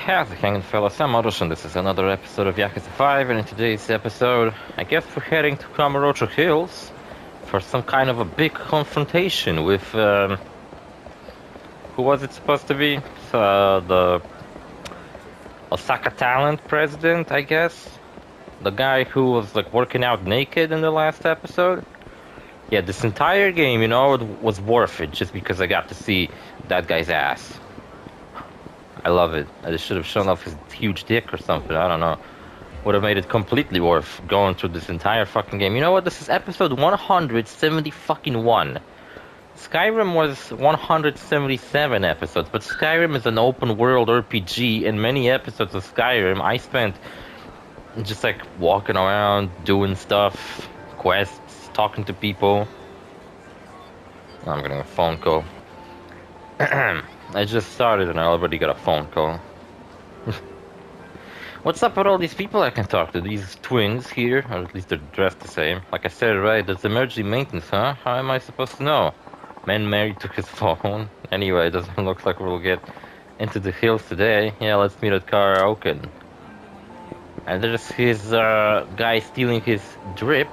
How's it hanging, fellas? I'm OrosZ, and this is another episode of YAKUZA 5, and in today's episode, I guess we're heading to Kamurocho Hills for some kind of a big confrontation with, who was it supposed to be? The Osaka Talent president, I guess? The guy who was, like, working out naked in the last episode? Yeah, this entire game, you know, it was worth it just because I got to see that guy's ass. I love it. I just should have shown off his huge dick or something. I don't know. Would have made it completely worth going through this entire fucking game. You know what? This is episode 170 fucking 1. Skyrim was 177 episodes, but Skyrim is an open world RPG, and many episodes of Skyrim I spent just like walking around, doing stuff, quests, talking to people. I'm getting a phone call. I just started and I already got a phone call. What's up with all these people I can talk to? These twins here, or at least they're dressed the same. Like I said, right, there's emergency maintenance, huh? How am I supposed to know? Man married took his phone. Anyway, it doesn't look like we'll get into the hills today. Yeah, let's meet at karaoke. And there's his guy stealing his drip.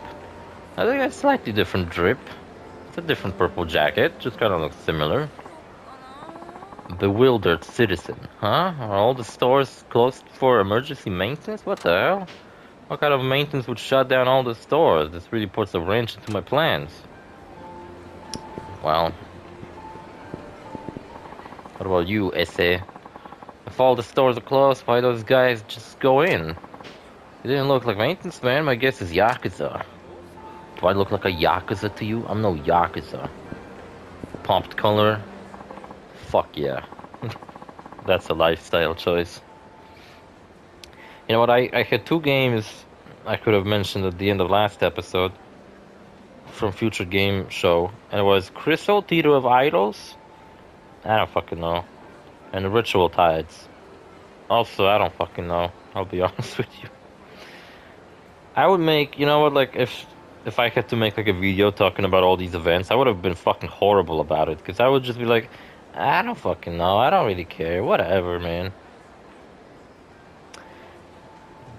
I think a slightly different drip. It's a different purple jacket, just kind of looks similar. Bewildered citizen, huh? Are all the stores closed for emergency maintenance? What the hell? What kind of maintenance would shut down all the stores? This really puts a wrench into my plans. Well, what about you, Essay? If all the stores are closed, why those guys just go in? You didn't look like maintenance, man. My guess is YAKUZA. Do I look like a YAKUZA to you? I'm no YAKUZA. Pumped color. Fuck yeah. That's a lifestyle choice. You know what, I had two games I could have mentioned at the end of last episode from Future Game Show, and it was Crystal, Theater of Idols? I don't fucking know. And Ritual Tides. Also, I don't fucking know. I'll be honest with you. I would make, you know what, like, if I had to make like a video talking about all these events, I would have been fucking horrible about it, because I would just be like, I don't fucking know. I don't really care. Whatever, man.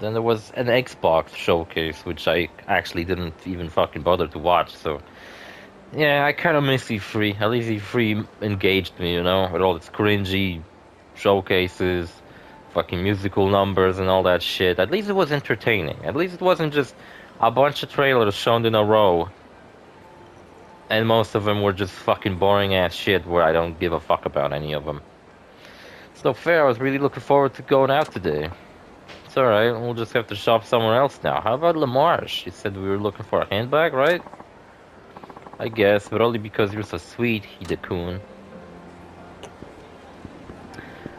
Then there was an Xbox showcase, which I actually didn't even fucking bother to watch, so... Yeah, I kind of miss E3. At least E3 engaged me, you know, with all its cringy showcases, fucking musical numbers and all that shit. At least it was entertaining. At least it wasn't just a bunch of trailers shown in a row. And most of them were just fucking boring ass shit where I don't give a fuck about any of them. It's no fair, I was really looking forward to going out today. It's alright, we'll just have to shop somewhere else now. How about Lamarche? You said we were looking for a handbag, right? I guess, but only because you're so sweet, Hidekun.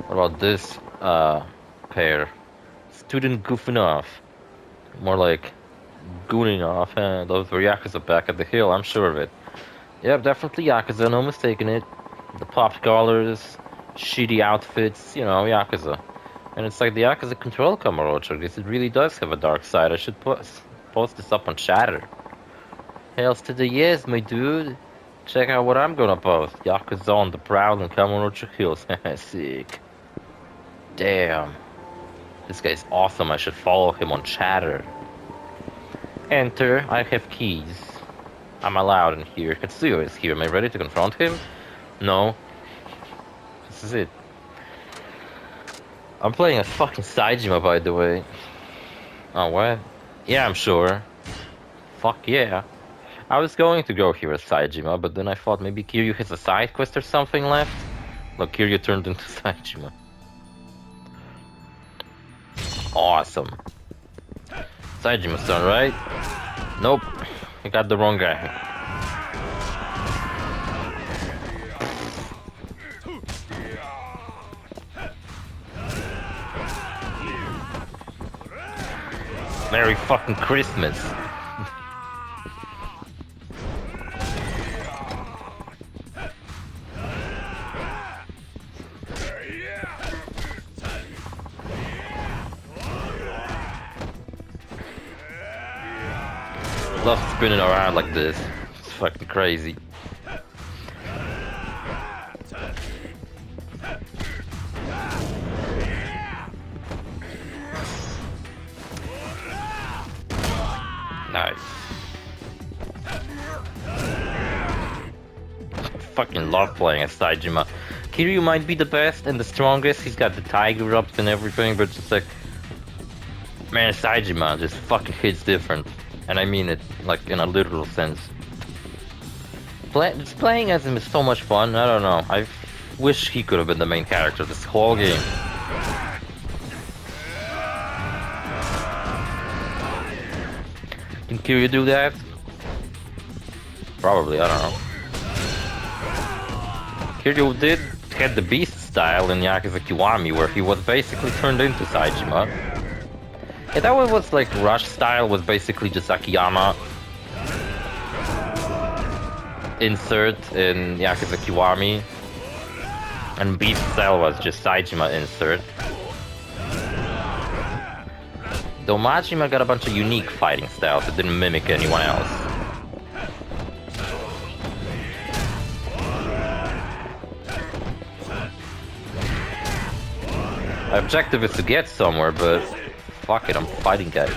What about this, pair? Student goofing off. More like gooning off, huh? Those were YAKUZA back at the hill, I'm sure of it. Yep, definitely YAKUZA, no mistaking it. The popped collars, shitty outfits, you know, YAKUZA. And it's like the YAKUZA control Kamurocho. I guess it really does have a dark side. I should post this up on Chatter. Hails to the yes, my dude. Check out what I'm gonna post. YAKUZA on the prowl in Kamurocho Hills. Sick. Damn. This guy's awesome. I should follow him on Chatter. Enter. I have keys. I'm allowed in here. Katsuyo is here. Am I ready to confront him? No. This is it. I'm playing a fucking Saejima, by the way. Oh, what? Yeah, I'm sure. Fuck yeah. I was going to go here as Saejima, but then I thought maybe Kiryu has a side quest or something left. Look, Kiryu turned into Saejima. Awesome. Saejima's turn, right? Nope. I got the wrong guy. Merry fucking Christmas. Love spinning around like this. It's fucking crazy. love playing as Saejima. Kiryu might be the best and the strongest, he's got the tiger ups and everything, but just like, man, Saejima just fucking hits different. And I mean it, like, in a literal sense. Just playing as him is so much fun, I don't know. I wish he could have been the main character this whole game. Can Kiryu do that? Probably, I don't know. Kiryu did get the beast style in Yakuza Kiwami, where he was basically turned into Saejima. Yeah, that one was like Rush style, was basically just Akiyama insert in Yakuza Kiwami, and beast style was just Saejima insert. Though Majima got a bunch of unique fighting styles that didn't mimic anyone else. My objective is to get somewhere, but fuck it, I'm fighting guys.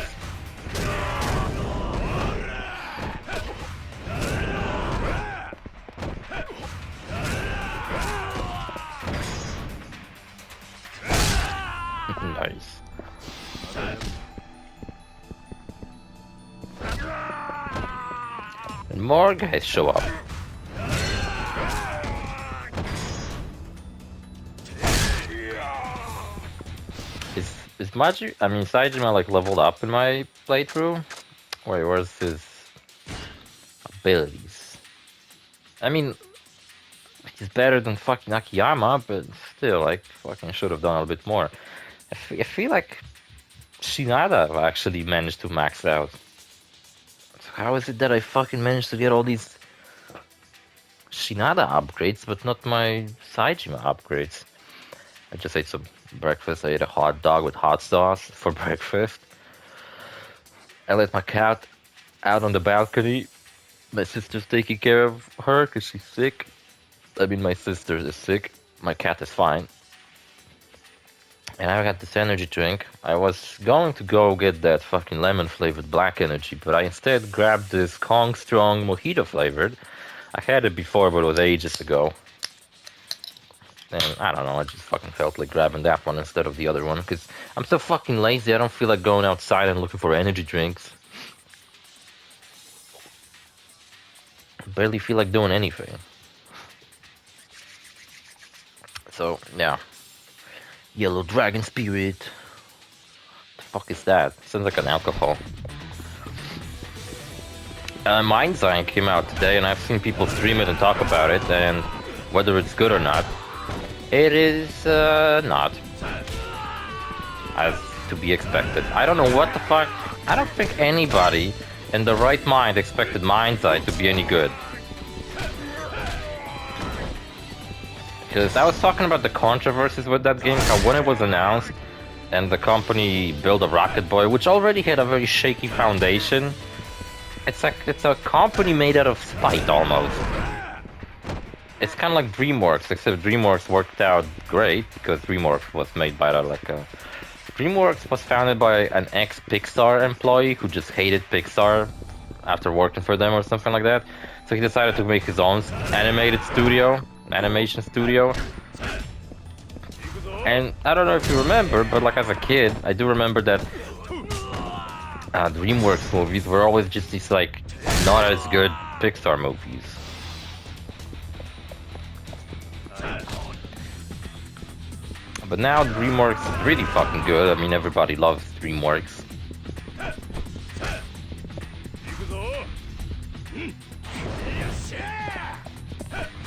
Nice. And more guys show up. Is Saejima like leveled up in my playthrough? Wait, where's his abilities? I mean, he's better than fucking Akiyama, but still, like, fucking should have done a bit more. I feel like Shinada actually managed to max out. So how is it that I fucking managed to get all these Shinada upgrades, but not my Saejima upgrades? I just ate some breakfast. I ate a hot dog with hot sauce for breakfast. I let my cat out on the balcony. My sister's taking care of her because she's sick. I mean, my sister is sick. My cat is fine. And I got this energy drink. I was going to go get that fucking lemon flavored black energy, but I instead grabbed this Kong Strong mojito flavored. I had it before, but it was ages ago. And I don't know, I just fucking felt like grabbing that one instead of the other one, because I'm so fucking lazy, I don't feel like going outside and looking for energy drinks. I barely feel like doing anything. So, yeah. Yellow Dragon Spirit. The fuck is that? Sounds like an alcohol. Mindsign came out today, and I've seen people stream it and talk about it, and whether it's good or not. It is not. As to be expected. I don't know what the fuck. I don't think anybody in the right mind expected Mindsight to be any good. Because I was talking about the controversies with that game, how when it was announced and the company built a Rocket Boy, which already had a very shaky foundation, it's a company made out of spite almost. It's kind of like DreamWorks, except DreamWorks worked out great because DreamWorks was made by DreamWorks was founded by an ex-Pixar employee who just hated Pixar after working for them or something like that. So he decided to make his own animation studio. And I don't know if you remember, but like as a kid, I do remember that DreamWorks movies were always just these like not as good Pixar movies. But now DreamWorks is really fucking good. I mean, everybody loves DreamWorks.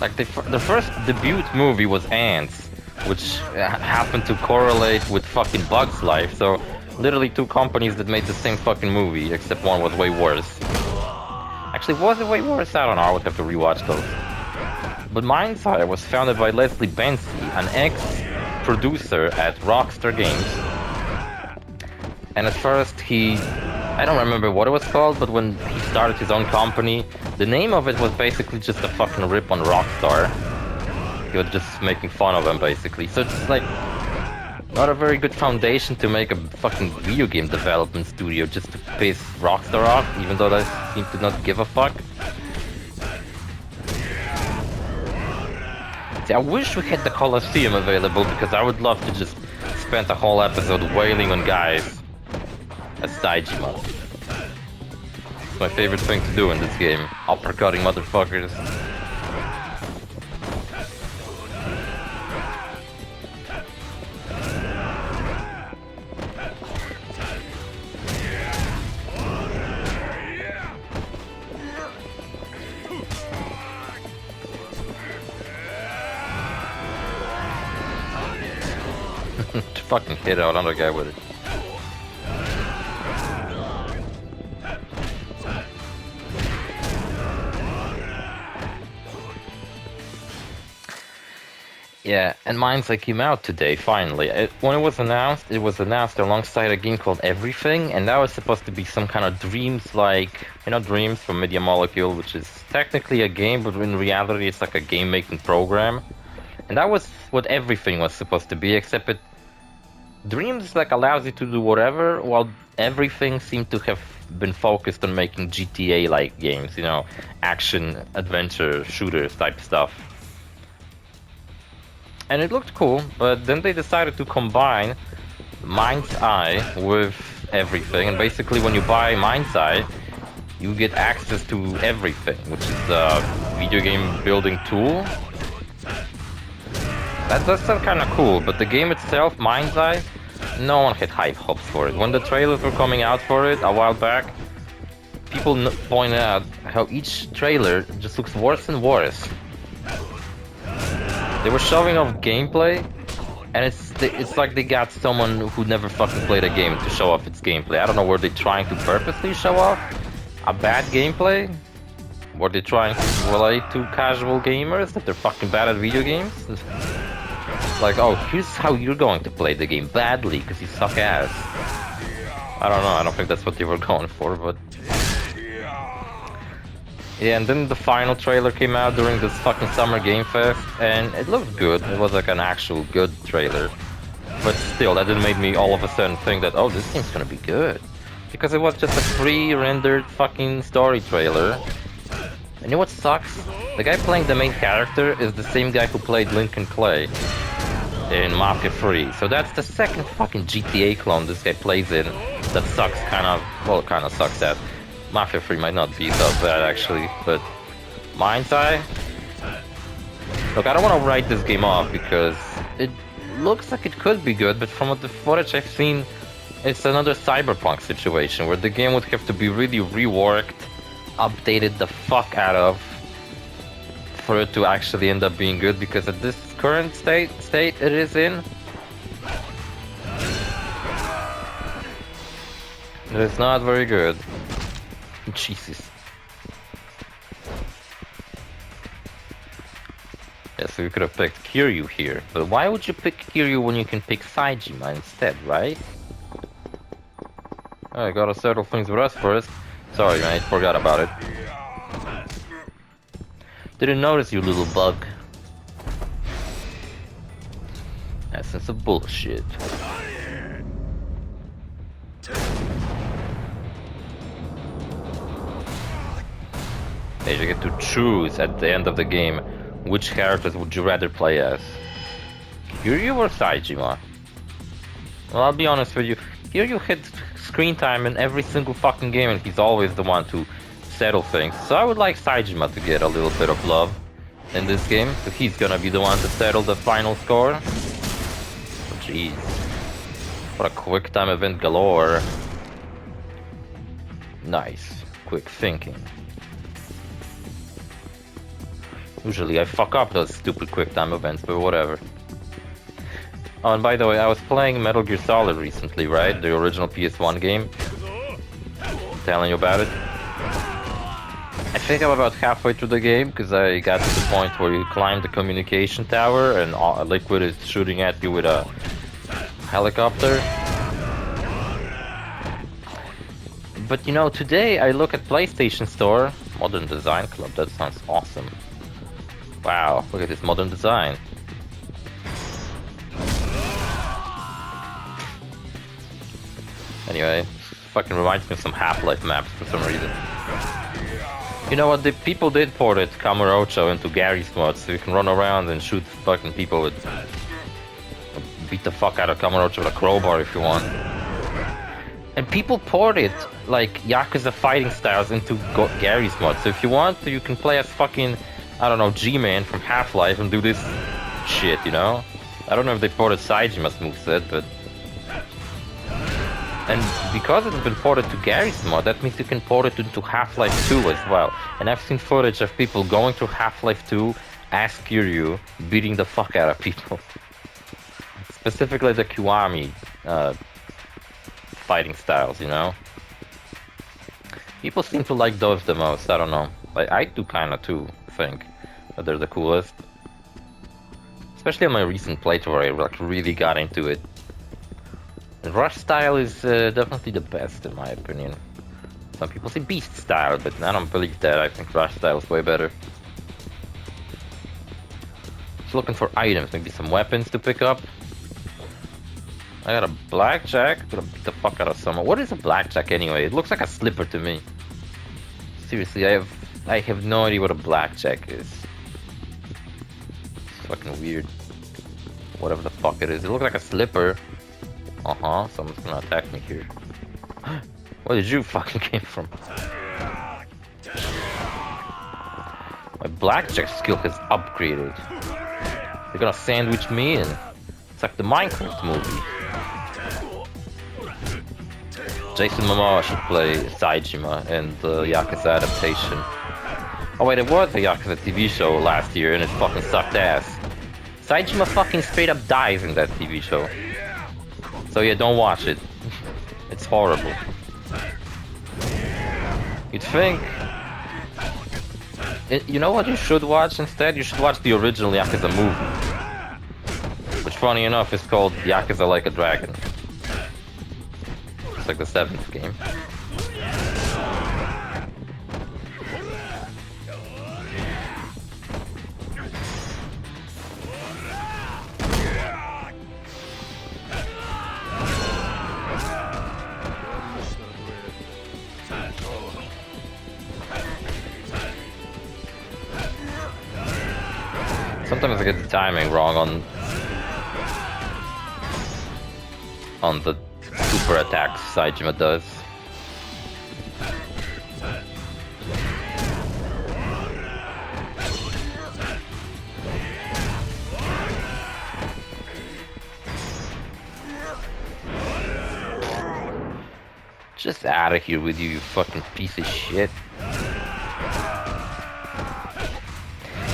Like the first debut movie was Ants, which happened to correlate with fucking Bug's Life. So literally two companies that made the same fucking movie, except one was way worse. Actually, was it way worse? I don't know. I would have to rewatch those. But Mindsight was founded by Leslie Bensley, an ex-producer at Rockstar Games. And at first I don't remember what it was called, but when he started his own company, the name of it was basically just a fucking rip on Rockstar. He was just making fun of them, basically. So it's like, not a very good foundation to make a fucking video game development studio just to piss Rockstar off, even though they seem to not give a fuck. See, I wish we had the Colosseum available because I would love to just spend a whole episode wailing on guys as Saijima. It's my favorite thing to do in this game. Uppercutting motherfuckers. To fucking hit out another guy with it. Yeah, and Mind's like came out today, finally. When it was announced alongside a game called Everything, and that was supposed to be some kind of Dreams, like, you know, Dreams from Media Molecule, which is technically a game, but in reality it's like a game-making program. And that was what Everything was supposed to be, except Dreams like allows you to do whatever, while Everything seemed to have been focused on making GTA-like games, you know, action, adventure, shooters type stuff. And it looked cool, but then they decided to combine Mind's Eye with Everything, and basically when you buy Mind's Eye, you get access to Everything, which is a video game building tool. That's kind of cool, but the game itself, Mind's Eye, no one had high hopes for it. When the trailers were coming out for it a while back, people pointed out how each trailer just looks worse and worse. They were showing off gameplay, and it's like they got someone who never fucking played a game to show off its gameplay. I don't know, were they trying to purposely show off a bad gameplay? Were they trying to relate to casual gamers that they're fucking bad at video games? Like, oh, here's how you're going to play the game badly because you suck ass. I don't know, I don't think that's what they were going for, but... Yeah, and then the final trailer came out during this fucking Summer Game Fest, and it looked good. It was like an actual good trailer. But still, that didn't make me all of a sudden think that, oh, this game's gonna be good. Because it was just a pre-rendered fucking story trailer. And you know what sucks? The guy playing the main character is the same guy who played Lincoln Clay in Mafia 3. So that's the second fucking GTA clone this guy plays in that sucks kind of sucks at. Mafia 3 might not be so bad actually, but Mind's Eye? Look, I don't want to write this game off because it looks like it could be good, but from the footage I've seen, it's another Cyberpunk situation where the game would have to be really reworked, updated the fuck out of, for it to actually end up being good, because at this current state it is in, it's not very good. Jesus. Yeah, so you could have picked Kiryu here, but why would you pick Kiryu when you can pick Saijima instead, right? Oh, I gotta settle things with us first. Sorry, mate, forgot about it. Didn't notice you, little bug. Essence of bullshit. You get to choose at the end of the game which characters would you rather play as. Kiryu or Saijima? Well, I'll be honest with you, Kiryu had screen time in every single fucking game and he's always the one to settle things. So I would like Saijima to get a little bit of love in this game, so he's gonna be the one to settle the final score. Oh, jeez. What a quick time event galore. Nice. Quick thinking. Usually I fuck up those stupid quick time events, but whatever. Oh, and by the way, I was playing Metal Gear Solid recently, right? The original PS1 game. Telling you about it. I think I'm about halfway through the game, because I got to the point where you climb the communication tower and Liquid is shooting at you with a helicopter. But you know, today I look at PlayStation Store, Modern Design Club, that sounds awesome. Wow, look at this modern design. Anyway, fucking reminds me of some Half-Life maps for some reason. You know what? The people did port it Kamurocho into Gary's mod, so you can run around and shoot fucking people with... beat the fuck out of Kamurocho with a crowbar if you want. And people ported, like, Yakuza fighting styles into Gary's mod, so if you want, you can play as fucking, I don't know, G-Man from Half-Life and do this shit, you know? I don't know if they ported Saijima's moveset, but... And because it's been ported to Gary's mod, that means you can port it into Half-Life 2 as well. And I've seen footage of people going through Half-Life 2 as Kiryu, beating the fuck out of people. Specifically the Kiwami fighting styles, you know? People seem to like those the most, I don't know. Like, I do kinda too, think that they're the coolest. Especially on my recent playthrough where I like, really got into it. And Rush style is definitely the best in my opinion. Some people say Beast style, but I don't believe that. I think Rush style is way better. Just looking for items, maybe some weapons to pick up. I got a blackjack. I'm gonna beat the fuck out of someone. What is a blackjack anyway? It looks like a slipper to me. Seriously, I have no idea what a blackjack is. It's fucking weird. Whatever the fuck it is. It looks like a slipper. Uh-huh, someone's gonna attack me here. Where did you fucking came from? My blackjack skill has upgraded. They're gonna sandwich me in. It's like the Minecraft movie. Jason Momoa should play Saejima in the Yakuza adaptation. Oh wait, it was a Yakuza TV show last year and it fucking sucked ass. Saejima fucking straight up dies in that TV show. So yeah, don't watch it. It's horrible. You'd think... You know what you should watch instead? You should watch the original Yakuza movie. Which, funny enough, is called Yakuza Like a Dragon. It's like the 7th game. Sometimes I get the timing wrong on the super attacks Saejima does. Just out of here with you, you fucking piece of shit.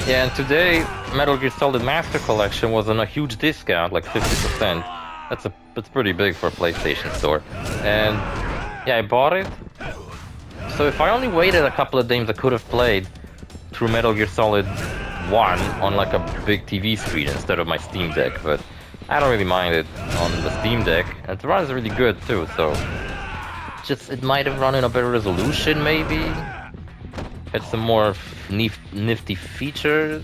Yeah, and today Metal Gear Solid Master Collection was on a huge discount, like 50%. That's pretty big for a PlayStation store. And yeah, I bought it. So if I only waited a couple of days, I could have played through Metal Gear Solid 1 on like a big TV screen instead of my Steam Deck. But I don't really mind it on the Steam Deck. And it runs really good too, so... Just, it might have run in a better resolution maybe. Had some more nifty features.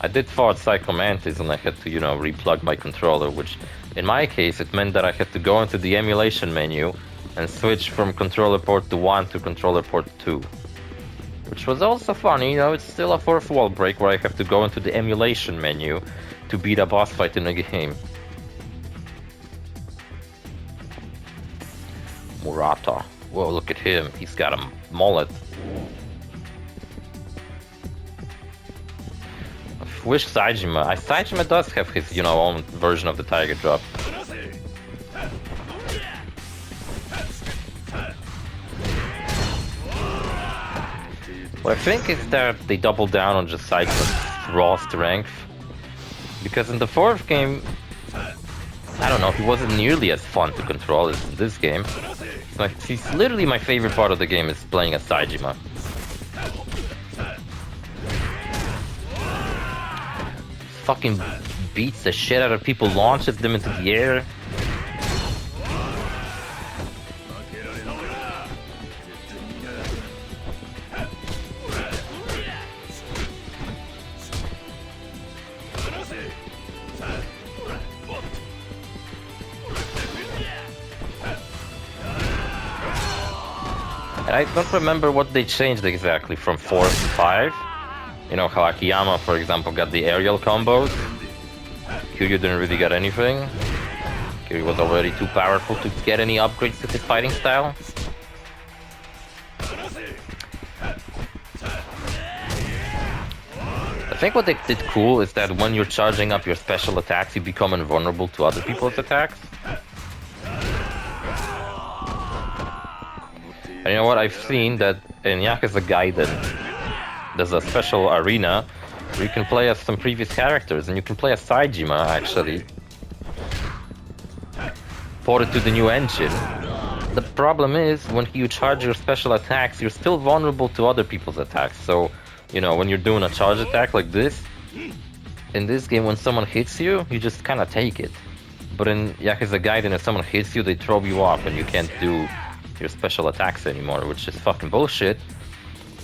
I did fought Psycho Mantis and I had to, you know, replug my controller, which in my case it meant that I had to go into the emulation menu and switch from controller port to 1 to controller port 2. Which was also funny, you know, it's still a fourth wall break where I have to go into the emulation menu to beat a boss fight in a game. Murata. Whoa, look at him, he's got a mullet. I wish Saejima does have his, you know, own version of the Tiger Drop. What I think is that they double down on just Saijima's raw strength. Because in the 4th game, I don't know, he wasn't nearly as fun to control as in this game. Like, he's literally my favorite part of the game is playing as Saejima. Fucking beats the shit out of people, launches them into the air. I don't remember what they changed exactly from 4 to 5. You know how Akiyama, for example, got the aerial combos. Kiryu didn't really get anything. Kiryu was already too powerful to get any upgrades to his fighting style. I think what they did cool is that when you're charging up your special attacks, you become invulnerable to other people's attacks. And you know what? I've seen that in Yakuza Gaiden, there's a special arena where you can play as some previous characters, and you can play as Saejima, actually. Ported to the new engine. The problem is, when you charge your special attacks, you're still vulnerable to other people's attacks. So, you know, when you're doing a charge attack like this, in this game, when someone hits you, you just kind of take it. But in Yakuza Gaiden, if someone hits you, they throw you off, and you can't do your special attacks anymore, which is fucking bullshit.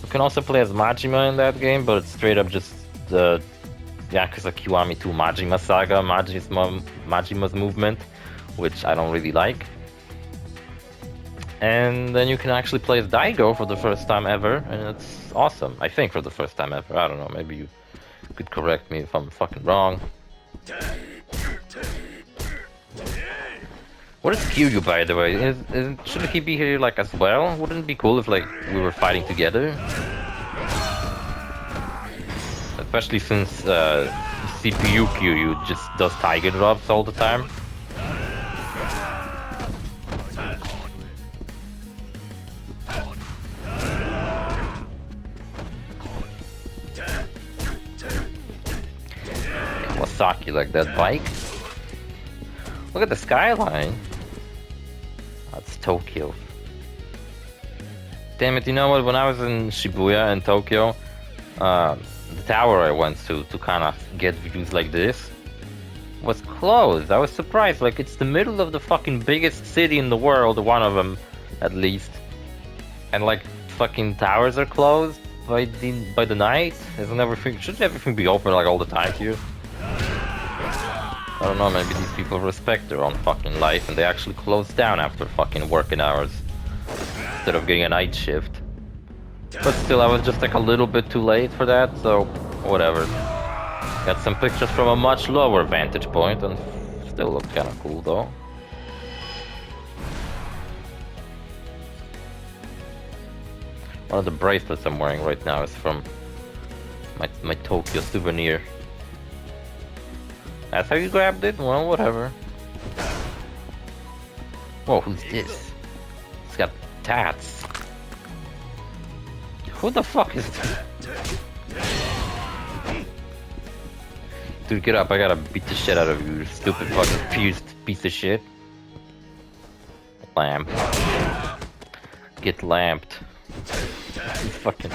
You can also play as Majima in that game, but it's straight up just the Yakuza Kiwami 2 Majima Saga, Majima's movement, which I don't really like. And then you can actually play as Daigo for the first time ever, and it's awesome. I think for the first time ever. I don't know, maybe you could correct me if I'm fucking wrong. What is Kiryu, by the way? Shouldn't he be here like as well? Wouldn't it be cool if like we were fighting together? Especially since CPU Kiryu just does tiger drops all the time. Kawasaki like that bike. Look at the skyline. That's Tokyo. Damn it, you know what? When I was in Shibuya in Tokyo, the tower I went to kind of get views like this was closed. I was surprised. Like, it's the middle of the fucking biggest city in the world, one of them at least. And like, fucking towers are closed by the night. Isn't everything? Shouldn't everything be open like all the time here? I don't know, maybe these people respect their own fucking life and they actually close down after fucking working hours instead of getting a night shift. But still, I was just like a little bit too late for that, so whatever. Got some pictures from a much lower vantage point and still looked kind of cool though. One of the bracelets I'm wearing right now is from my Tokyo souvenir. That's how you grabbed it? Well, whatever. Whoa, who's this? He's got tats. Who the fuck is that? Dude, get up. I gotta beat the shit out of you, stupid fucking pierced piece of shit. Lamp. Get lamped. You fucking...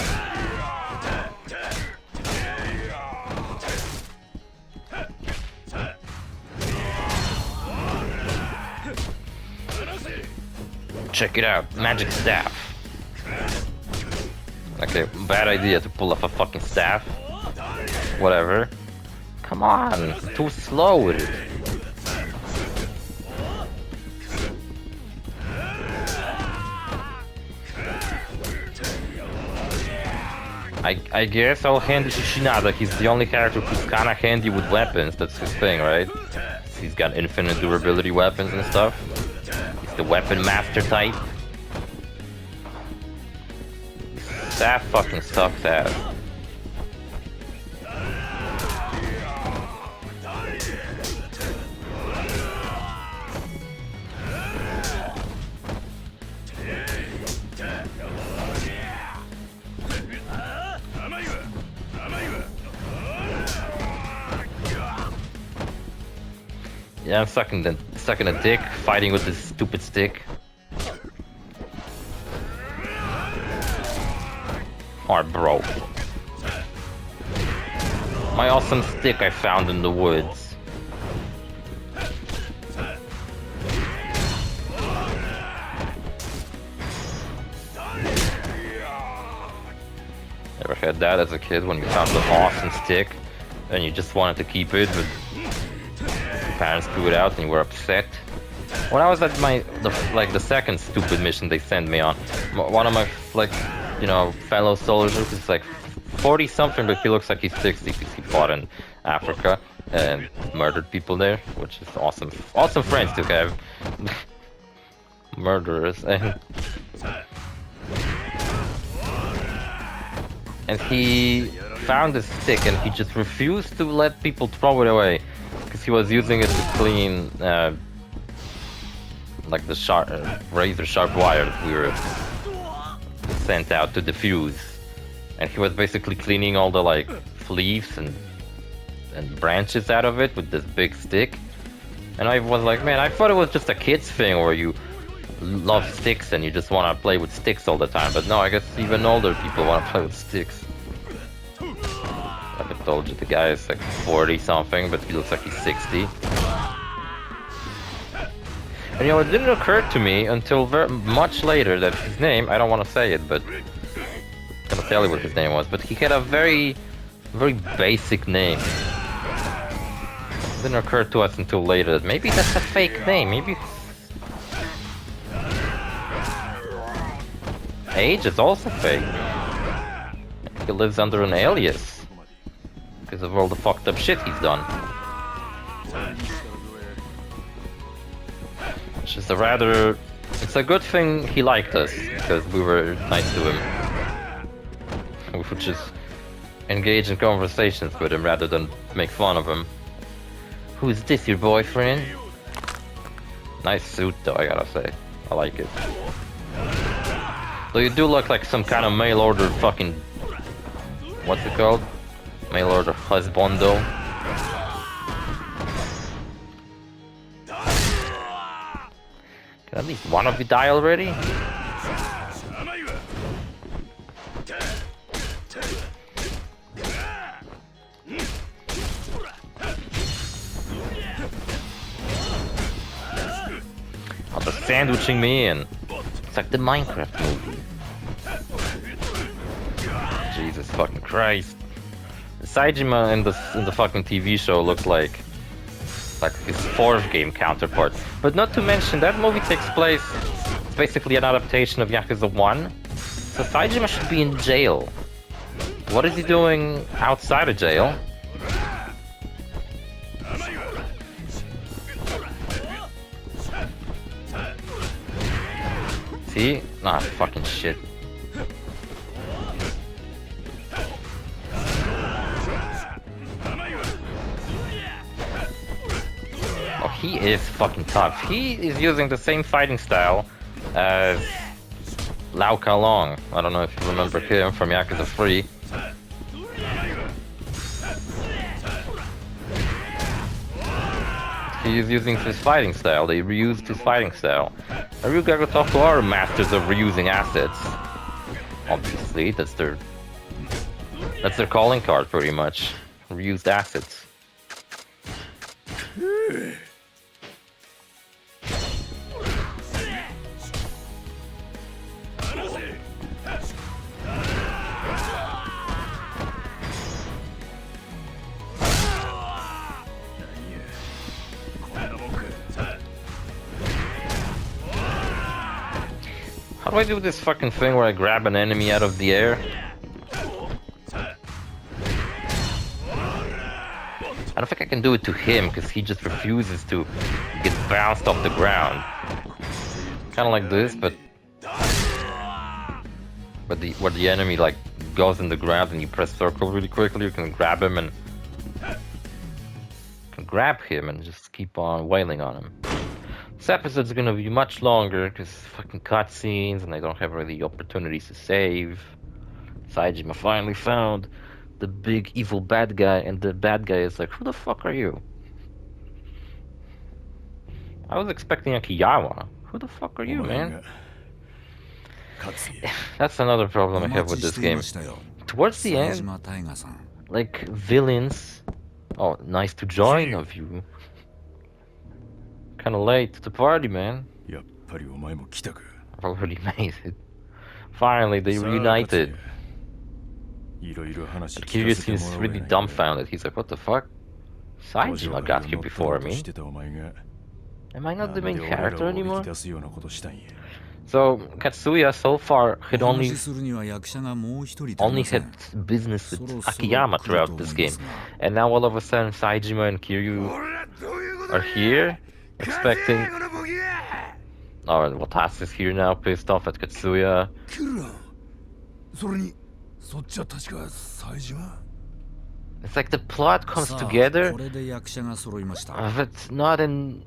Check it out, magic staff. Okay, bad idea to pull off a fucking staff. Whatever. Come on, too slow with it. I guess I'll hand it to Shinada. He's the only character who's kinda handy with weapons. That's his thing, right? He's got infinite durability weapons and stuff. The weapon master type. That fucking sucks ass. Yeah, I'm sucking a dick, fighting with this stupid stick. Alright, bro. My awesome stick I found in the woods. Ever had that as a kid when you found the awesome stick and you just wanted to keep it, but your parents threw it out and you were upset? When I was at the second stupid mission they sent me on, one of my fellow soldiers is like 40 something, but he looks like he's 60 because he fought in Africa and murdered people there, which is awesome. Awesome friends to have. Murderers. And he found a stick and he just refused to let people throw it away because he was using it to clean like the razor sharp wire that we were sent out to defuse. And he was basically cleaning all the like leaves and branches out of it with this big stick. And I was like, man, I thought it was just a kid's thing where you love sticks and you just want to play with sticks all the time. But no, I guess even older people want to play with sticks. Like I told you, the guy is like 40 something, but he looks like he's 60. And you know, it didn't occur to me until much later that his name, I don't want to say it, but I'm gonna tell you what his name was, but he had a very, very basic name. It didn't occur to us until later that maybe that's a fake name, maybe... Age is also fake. He lives under an alias because of all the fucked up shit he's done. Which is it's a good thing he liked us, because we were nice to him. We would just engage in conversations with him rather than make fun of him. Who is this, your boyfriend? Nice suit though, I gotta say. I like it. So you do look like some kind of mail order fucking... What's it called? Mail order husbando. Can at least one of you die already? Oh, they're sandwiching me in. It's like the Minecraft movie. Jesus fucking Christ. Saejima in the fucking TV show looks like his fourth game counterpart. But not to mention, that movie takes place, it's basically an adaptation of Yakuza 1. So Saejima should be in jail. What is he doing outside of jail? See? Ah, fucking shit. Oh, he is fucking tough. He is using the same fighting style as Lau Kalong. I don't know if you remember him from Yakuza 3. He is using his fighting style. They reused his fighting style. Ryuga Gotoku are masters of reusing assets. Obviously, that's their calling card, pretty much. Reused assets. How do I do this fucking thing where I grab an enemy out of the air? I don't think I can do it to him, because he just refuses to get bounced off the ground. Kinda like this, but where the enemy like goes in the ground and you press circle really quickly, you can grab him and just keep on wailing on him. This episode's gonna be much longer because fucking cutscenes and I don't have really opportunities to save. Saejima finally found the big evil bad guy, and the bad guy is like, who the fuck are you? I was expecting a Kiyawa. Who the fuck are you, man? That's another problem I have with this game. Towards the end, like villains. Oh, nice to join of you. Kinda late to the party, man. I've already made it. Finally, they reunited. Kiryu seems really dumbfounded. He's like, what the fuck? Saejima got here before me. Am I not the main character anymore? So Katsuya so far had only had business with Akiyama throughout this game, and now all of a sudden Saejima and Kiryu are here, expecting. Oh, and Watase is here now, pissed off at Katsuya. It's like the plot comes together, but it's not in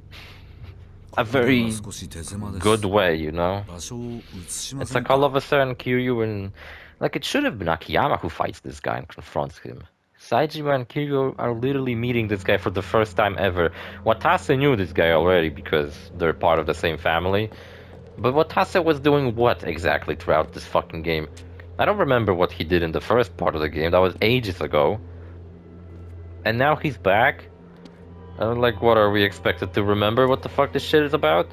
a very good way, you know? It's like all of a sudden Kiryu and... Like, it should have been Akiyama who fights this guy and confronts him. Saejima and Kiryu are literally meeting this guy for the first time ever. Watase knew this guy already because they're part of the same family. But Watase was doing what exactly throughout this fucking game? I don't remember what he did in the first part of the game. That was ages ago. And now he's back? Like, what are we expected to remember what the fuck this shit is about?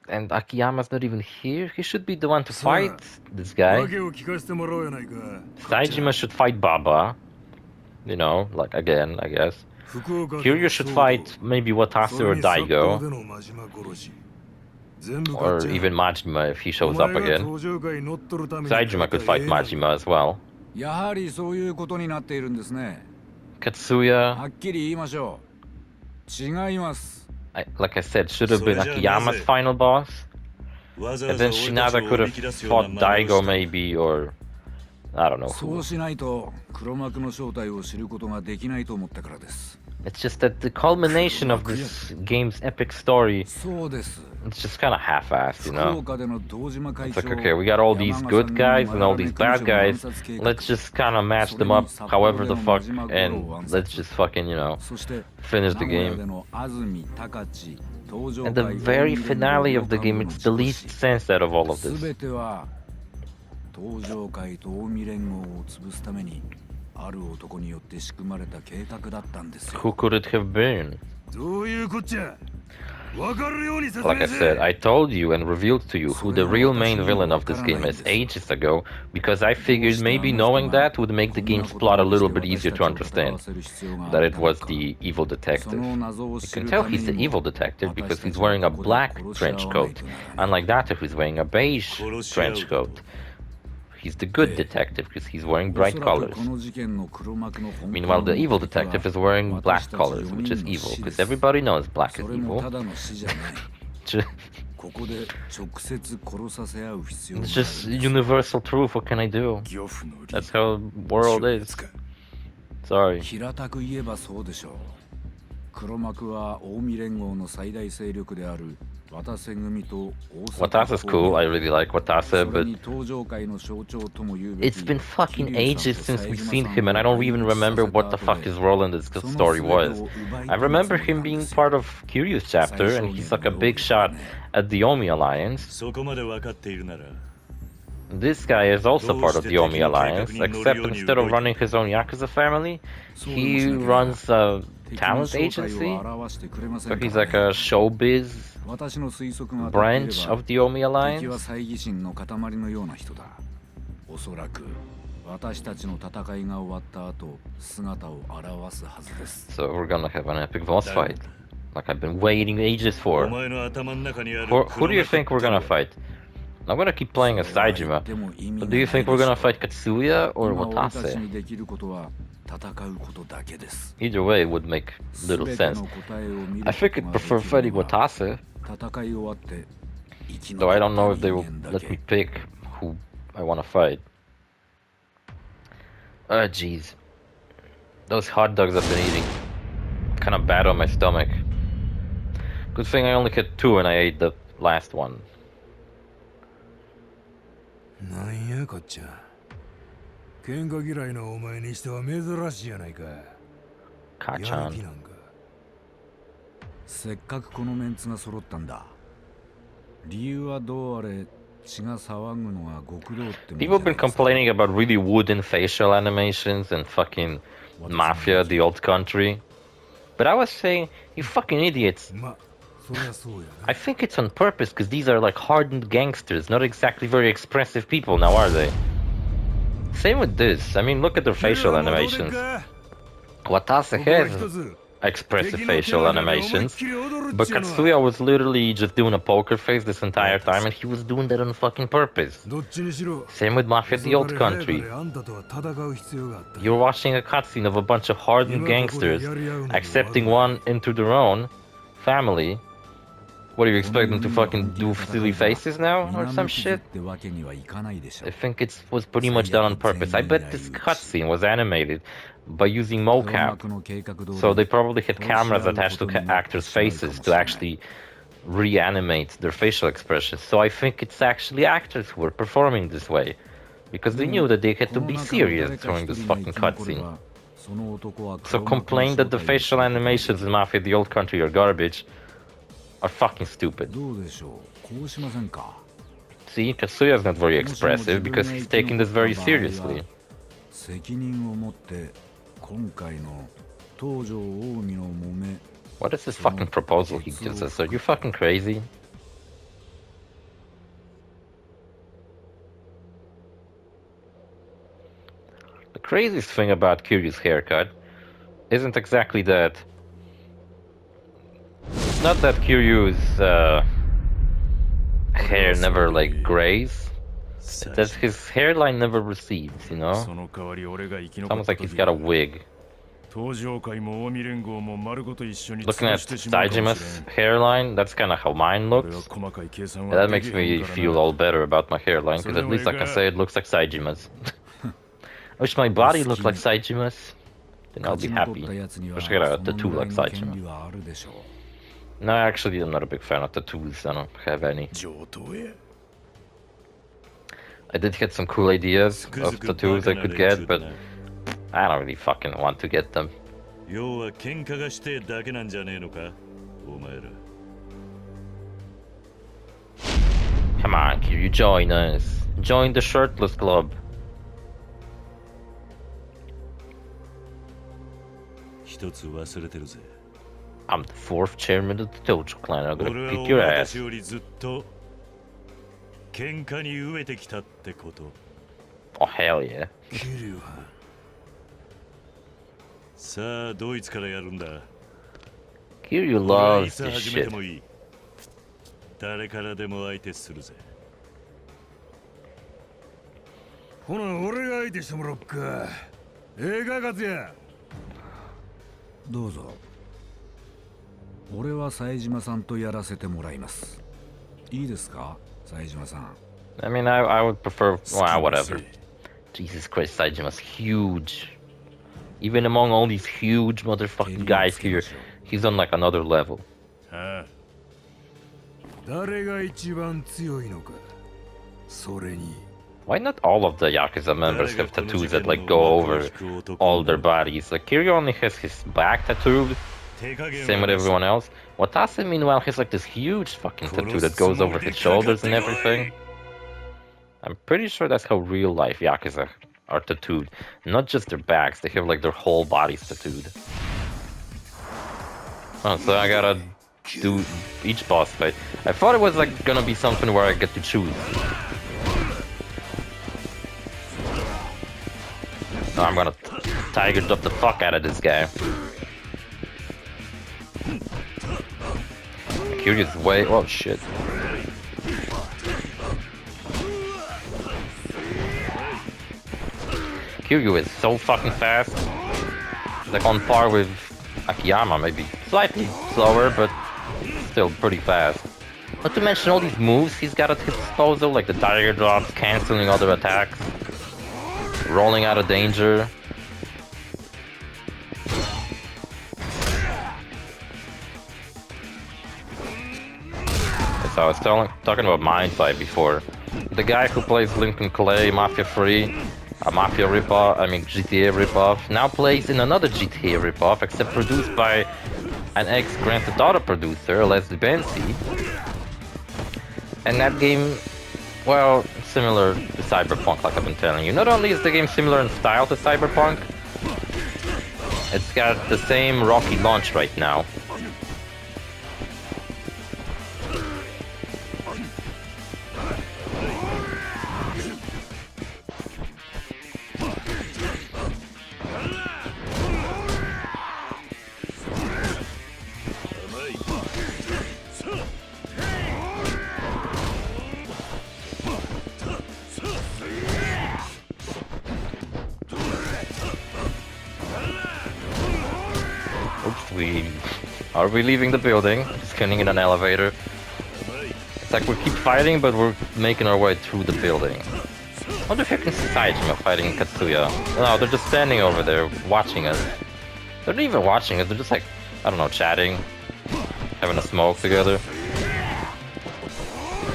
And Akiyama's not even here? He should be the one to fight this guy. Saejima should fight Baba. You know, like again, I guess. Kiryu should fight maybe Watase or Daigo. Or even Majima if he shows up again. Saejima could fight Majima as well. Katsuya, like I said, should have been Akiyama's final boss. And then Shinada could have fought Daigo maybe, or... I don't know. It's just that the culmination of this game's epic story, it's just kind of half-assed, you know? It's like, okay, we got all these good guys and all these bad guys, let's just kind of match them up however the fuck, and let's just fucking, you know, finish the game. And the very finale of the game, it's the least sense out of all of this. Who could it have been? Like I said, I told you and revealed to you who the real main villain of this game is ages ago, because I figured maybe knowing that would make the game's plot a little bit easier to understand. That it was the evil detective. You can tell he's the evil detective because he's wearing a black trench coat, unlike that who's wearing a beige trench coat. He's the good detective because he's wearing bright colors. Meanwhile, the evil detective is wearing black colors, which is evil, because everybody knows black is evil. It's just universal truth, what can I do? That's how the world is. Sorry. Watase's cool, I really like Watase, but it's been fucking ages since we've seen him and I don't even remember what the fuck his role in this story was. I remember him being part of Kiryu's chapter and he's like a big shot at the Omi Alliance. This guy is also part of the Omi Alliance, except instead of running his own Yakuza family, he runs a talent agency. So he's like a showbiz branch of the Omi Alliance. So we're gonna have an epic boss fight, like I've been waiting ages for. Who do you think we're gonna fight? I'm gonna keep playing as Saejima, but do you think we're gonna fight Katsuya or Watase? Either way would make little sense. I think I'd prefer fighting Watase, though I don't know if they will let me pick who I want to fight. Oh jeez, those hot dogs I've been eating kind of bad on my stomach. Good thing I only had 2 and I ate the last one. Kachan. People have been complaining about really wooden facial animations and fucking Mafia, the old country. But I was saying, you fucking idiots. I think it's on purpose, because these are like hardened gangsters, not exactly very expressive people now, are they? Same with this. I mean, look at their facial animations. Watase has expressive facial animations. But Katsuya was literally just doing a poker face this entire time, and he was doing that on fucking purpose. Same with Mafia the Old Country. You're watching a cutscene of a bunch of hardened gangsters accepting one into their own family. What do you expect them to fucking do silly faces now or some shit? I think it was pretty much done on purpose. I bet this cutscene was animated by using mocap. So they probably had cameras attached to actors' faces to actually reanimate their facial expressions. So I think it's actually actors who were performing this way. Because they knew that they had to be serious during this fucking cutscene. So complain that the facial animations in Mafia the Old Country are garbage are fucking stupid. See, Katsuya's not very expressive because he's taking this very seriously. What is this fucking proposal he gives us? Are you fucking crazy? The craziest thing about Kiryu's haircut isn't exactly that. It's not that Kiryu's hair never like grays. It's that his hairline never recedes, you know? It's almost like he's got a wig. Looking at Saijima's hairline, that's kind of how mine looks. And that makes me feel all better about my hairline, because at least I can say it looks like Saijima's. I wish my body looked like Saijima's. Then I'll be happy. Wish I got a tattoo like Saijima. No, actually, I'm not a big fan of tattoos. I don't have any. I did get some cool ideas of tattoos I could get, but I don't really fucking want to get them. Come on, can you join us? Join the Shirtless Club. I'm the 4th chairman of the Dojo clan. I'm gonna kick your ass. Oh, hell yeah. Kiryu loves this shit. I mean, I would prefer... Well, whatever. Jesus Christ, Saijima's huge. Even among all these huge motherfucking guys here, he's on like another level. Why not all of the Yakuza members have tattoos that like go over all their bodies? Like Kiryu only has his back tattooed, same with everyone else. Watase meanwhile has like this huge fucking tattoo that goes over his shoulders and everything. I'm pretty sure that's how real life Yakuza are tattooed. Not just their backs, they have like their whole bodies tattooed. Oh, so I gotta do each boss fight. I thought it was like gonna be something where I get to choose. No, I'm gonna tiger drop the fuck out of this guy. Kiryu's way... Oh shit. Kiryu is so fucking fast. Like on par with Akiyama, maybe slightly slower, but still pretty fast. Not to mention all these moves he's got at his disposal, like the tiger drops, cancelling other attacks, rolling out of danger. So I was talking about Mindfight before. The guy who plays Lincoln Clay, Mafia 3, a Mafia ripoff, I mean GTA ripoff, now plays in another GTA ripoff, except produced by an ex-Grand Theft Auto producer, Leslie Bensi. And that game, well, similar to Cyberpunk, like I've been telling you. Not only is the game similar in style to Cyberpunk, it's got the same rocky launch right now. Oops, are we leaving the building? Just getting in an elevator. It's like we keep fighting, but we're making our way through the building. What the heck is Saijima fighting Katsuya? No, they're just standing over there, watching us. They're not even watching us, they're just like, I don't know, chatting, having a smoke together.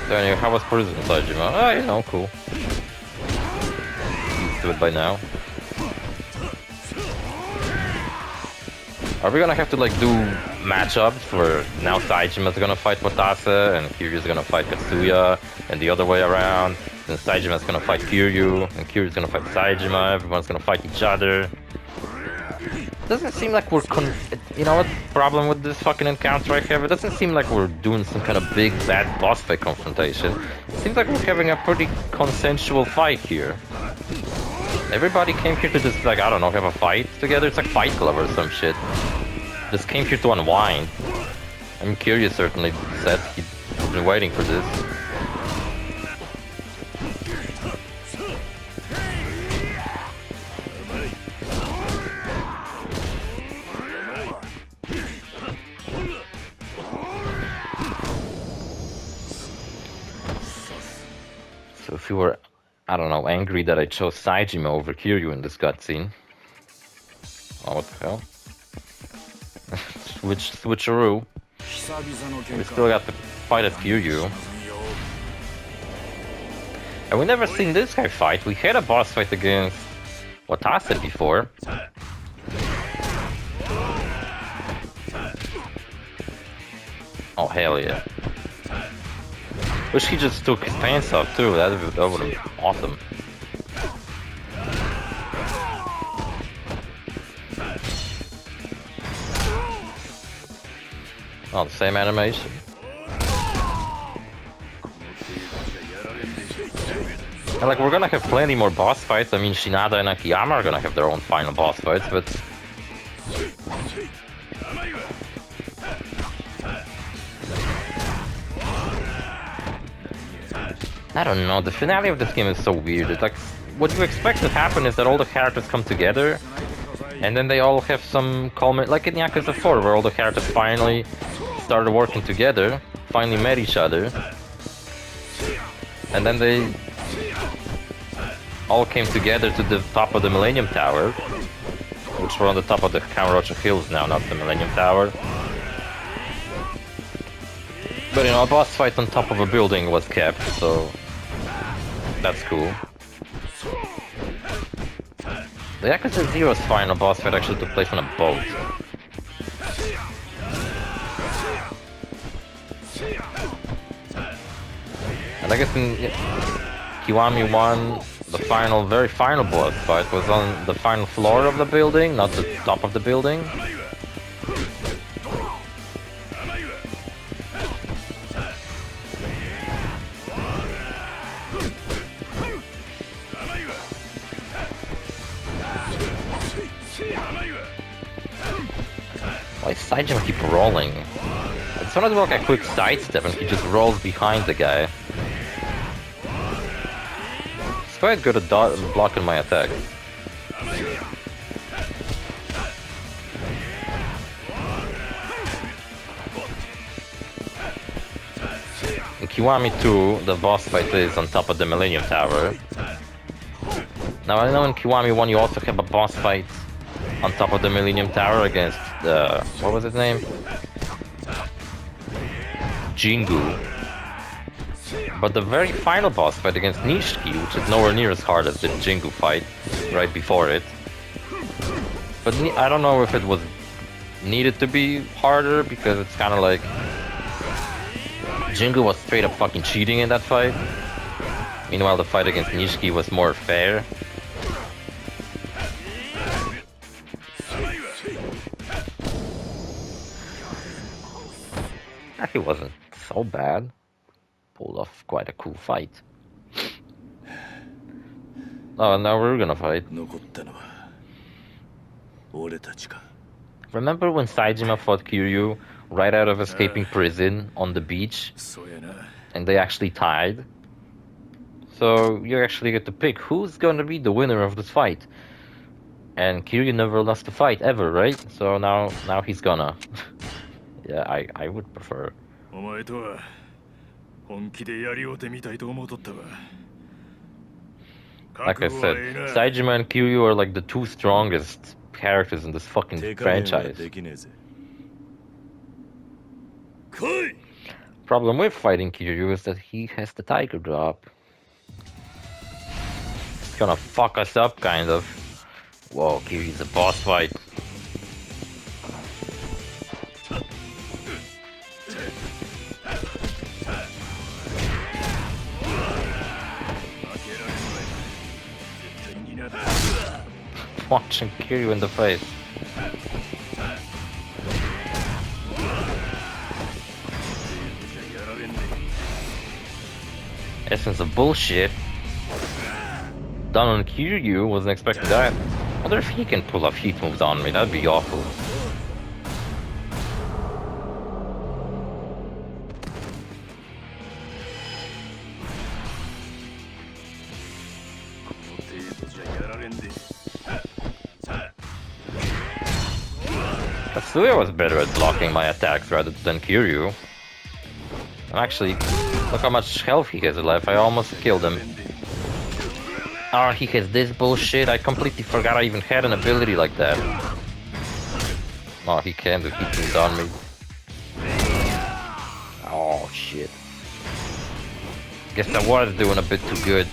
So anyway, how was prison, Saijima? Oh, you know, cool. Used to it by now. Are we gonna have to like do matchups where now Saijima's gonna fight Watase and Kiryu's gonna fight Katsuya and the other way around? Then Saijima's gonna fight Kiryu and Kiryu's gonna fight Saijima, everyone's gonna fight each other. Doesn't seem like we're you know what the problem with this fucking encounter I have? It doesn't seem like we're doing some kind of big bad boss fight confrontation. It seems like we're having a pretty consensual fight here. Everybody came here to just like, I don't know, have a fight together. It's like Fight Club or some shit. Just came here to unwind. I'm curious, certainly said he'd been waiting for this. So if you were, I don't know, angry that I chose Saijima over Kiryu in this cutscene. Oh, what the hell? Switcheroo. We still got to fight as Kiryu. And we never seen this guy fight. We had a boss fight against Watase before. Oh, hell yeah. Wish he just took his pants off too, that would have been awesome. Oh, the same animation. And like, we're gonna have plenty more boss fights. I mean, Shinada and Akiyama are gonna have their own final boss fights, but... I don't know, the finale of this game is so weird. It's like, what you expect to happen is that all the characters come together, and then they all have some culminate, like in Yakuza 4, where all the characters finally started working together, finally met each other, and then they all came together to the top of the Millennium Tower, which we're on the top of the Kamurocho Hills now, not the Millennium Tower. But you know, a boss fight on top of a building was kept, so that's cool. The Yakuza 0's final boss fight actually took place on a boat. And I guess in Kiwami 1, the very final boss fight was on the final floor of the building, not the top of the building. Why does Saijima keep rolling? It sounded like a quick sidestep and he just rolls behind the guy. He's quite good at blocking my attack. In Kiwami 2, the boss fight is on top of the Millennium Tower. Now I know in Kiwami 1 you also have a boss fight on top of the Millennium Tower against, what was his name? Jingu. But the very final boss fight against Nishiki, which is nowhere near as hard as the Jingu fight right before it. But I don't know if it was needed to be harder, because it's kind of like Jingu was straight up fucking cheating in that fight. Meanwhile, the fight against Nishiki was more fair. It wasn't so bad. Pulled off quite a cool fight. Oh, now we're gonna fight. Remember when Saijima fought Kiryu right out of escaping prison on the beach? And they actually tied? So you actually get to pick who's gonna be the winner of this fight. And Kiryu never lost a fight ever, right? So now he's gonna. Yeah, I would prefer. お前とは本気でやりおてみたいと思うとったわ。 Like I said, Saejima and Kiryu are like the two strongest characters in this fucking franchise. Problem with fighting Kiryu is that he has the tiger drop. It's gonna fuck us up, kind of. Whoa, Kiryu's a boss fight. Watching Kiryu in the face. Essence of bullshit. Done on Kiryu, wasn't expecting that. I wonder if he can pull off heat moves on me, that'd be awful. Katsuya was better at blocking my attacks rather than Kiryu. And actually, look how much health he has left, I almost killed him. Oh, he has this bullshit, I completely forgot I even had an ability like that. Oh, he can do heat moves on me. Oh, shit. Guess I was doing a bit too good.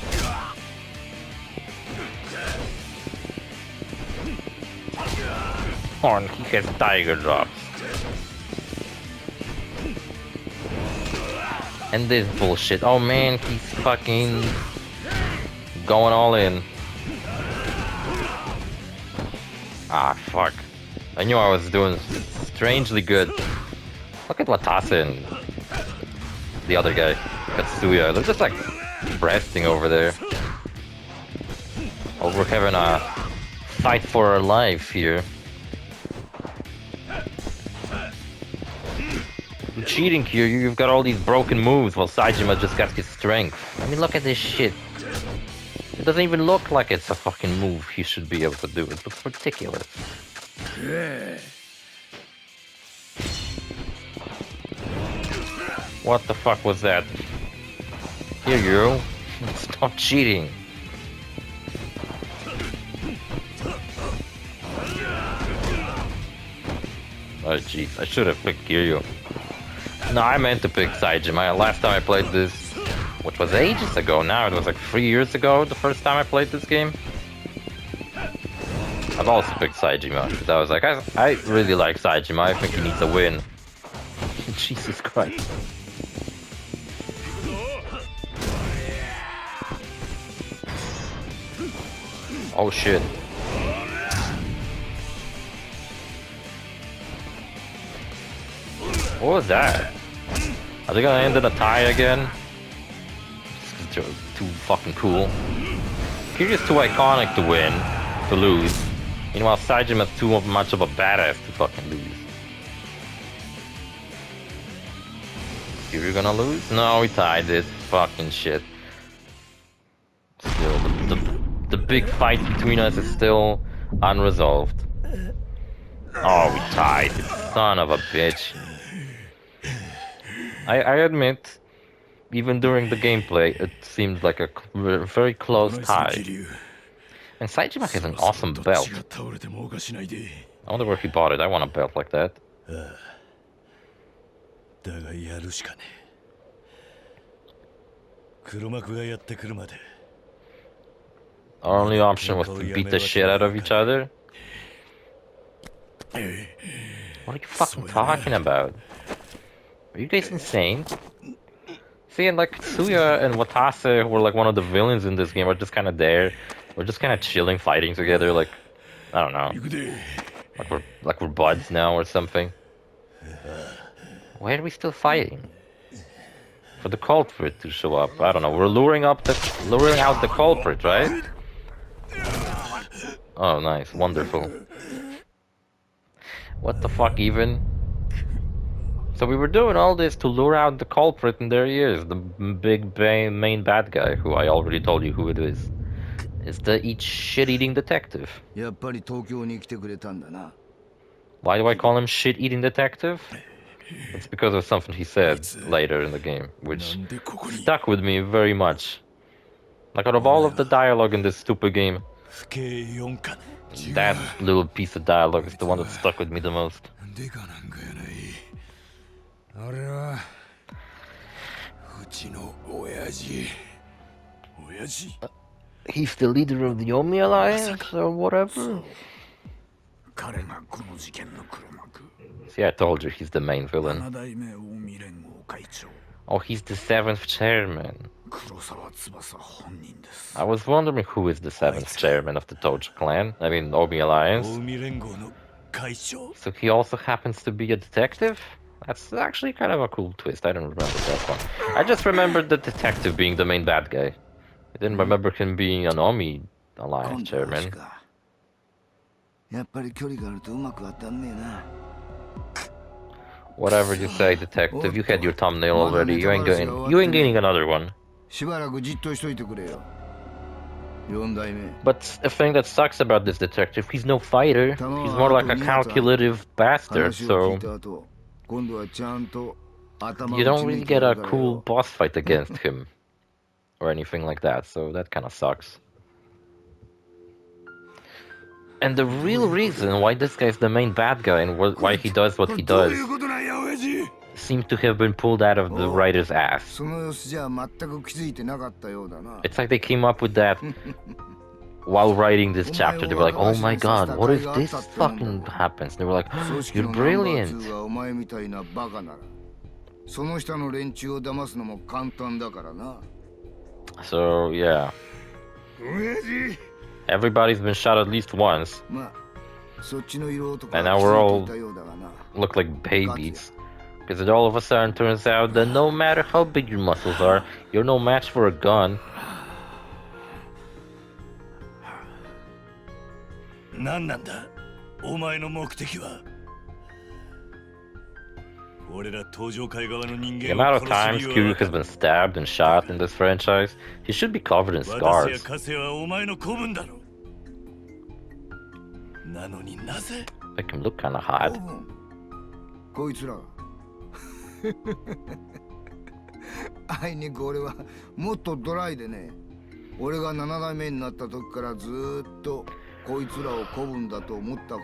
Oh, and he has tiger drops. And this bullshit. Oh man, he's fucking going all in. Ah, fuck. I knew I was doing strangely good. Look at Watase and the other guy, Katsuya. They're just like resting over there. Oh, we're having a fight for our life here. You're cheating here, you've got all these broken moves while Saejima just got his strength. I mean, look at this shit. It doesn't even look like it's a fucking move he should be able to do. It looks ridiculous. What the fuck was that? Here, you. Stop cheating. Oh jeez, I should have picked Kiryu. No, I meant to pick Saejima. Last time I played this, which was ages ago now, it was like 3 years ago the first time I played this game. I've also picked Saejima, because I was like, I really like Saejima, I think he needs a win. Jesus Christ. Oh shit. What was that? Are they gonna end in a tie again? This is too fucking cool. Kiryu's too iconic to win, to lose. Meanwhile, Saejima's too much of a badass to fucking lose. Kiryu gonna lose? No, we tied this. Fucking shit. Still, the big fight between us is still unresolved. Oh, we tied. Son of a bitch. I admit, even during the gameplay, it seemed like a very close tie. And Saejima has an awesome belt. I wonder where he bought it. I want a belt like that. Our only option was to beat the shit out of each other. What are you fucking talking about? Are you guys insane? See, and like Katsuya and Watase were like one of the villains in this game. We're just kind of there. We're just kind of chilling, fighting together. Like, I don't know. Like we're buds now or something. Why are we still fighting? For the culprit to show up. I don't know. We're luring out the culprit, right? Oh, nice, wonderful. What the fuck, even? So we were doing all this to lure out the culprit, and there he is, the big main bad guy, who I already told you who it is. is the shit-eating detective. やっぱり東京に来てくれたんだな。 Why do I call him shit-eating detective? It's because of something he said later in the game, which stuck with me very much. Like, out of all of the dialogue in this stupid game, that little piece of dialogue is the one that stuck with me the most. He's the leader of the Omi Alliance or whatever? See, I told you he's the main villain. Oh, he's the 7th chairman. I was wondering who is the 7th chairman of the Tojo clan. I mean, Omi Alliance. So he also happens to be a detective? That's actually kind of a cool twist. I don't remember that one. I just remembered the detective being the main bad guy. I didn't remember him being an Omi Alliance chairman. Whatever you say, detective, you had your thumbnail already. You ain't getting another one. But the thing that sucks about this detective, he's no fighter. He's more like a calculative bastard, so you don't really get a cool boss fight against him or anything like that, so that kind of sucks. And the real reason why this guy's the main bad guy and why he does what he does seems to have been pulled out of the writer's ass. It's like they came up with that while writing this chapter. They were like, oh my god, what if this fucking happens? And they were like, you're brilliant. So, yeah. Everybody's been shot at least once. And now we're all look like babies. Because it all of a sudden turns out that no matter how big your muscles are, you're no match for a gun. The amount of times Kiryu has been stabbed and shot in this franchise, he should be covered in scars. Make him look kinda hot.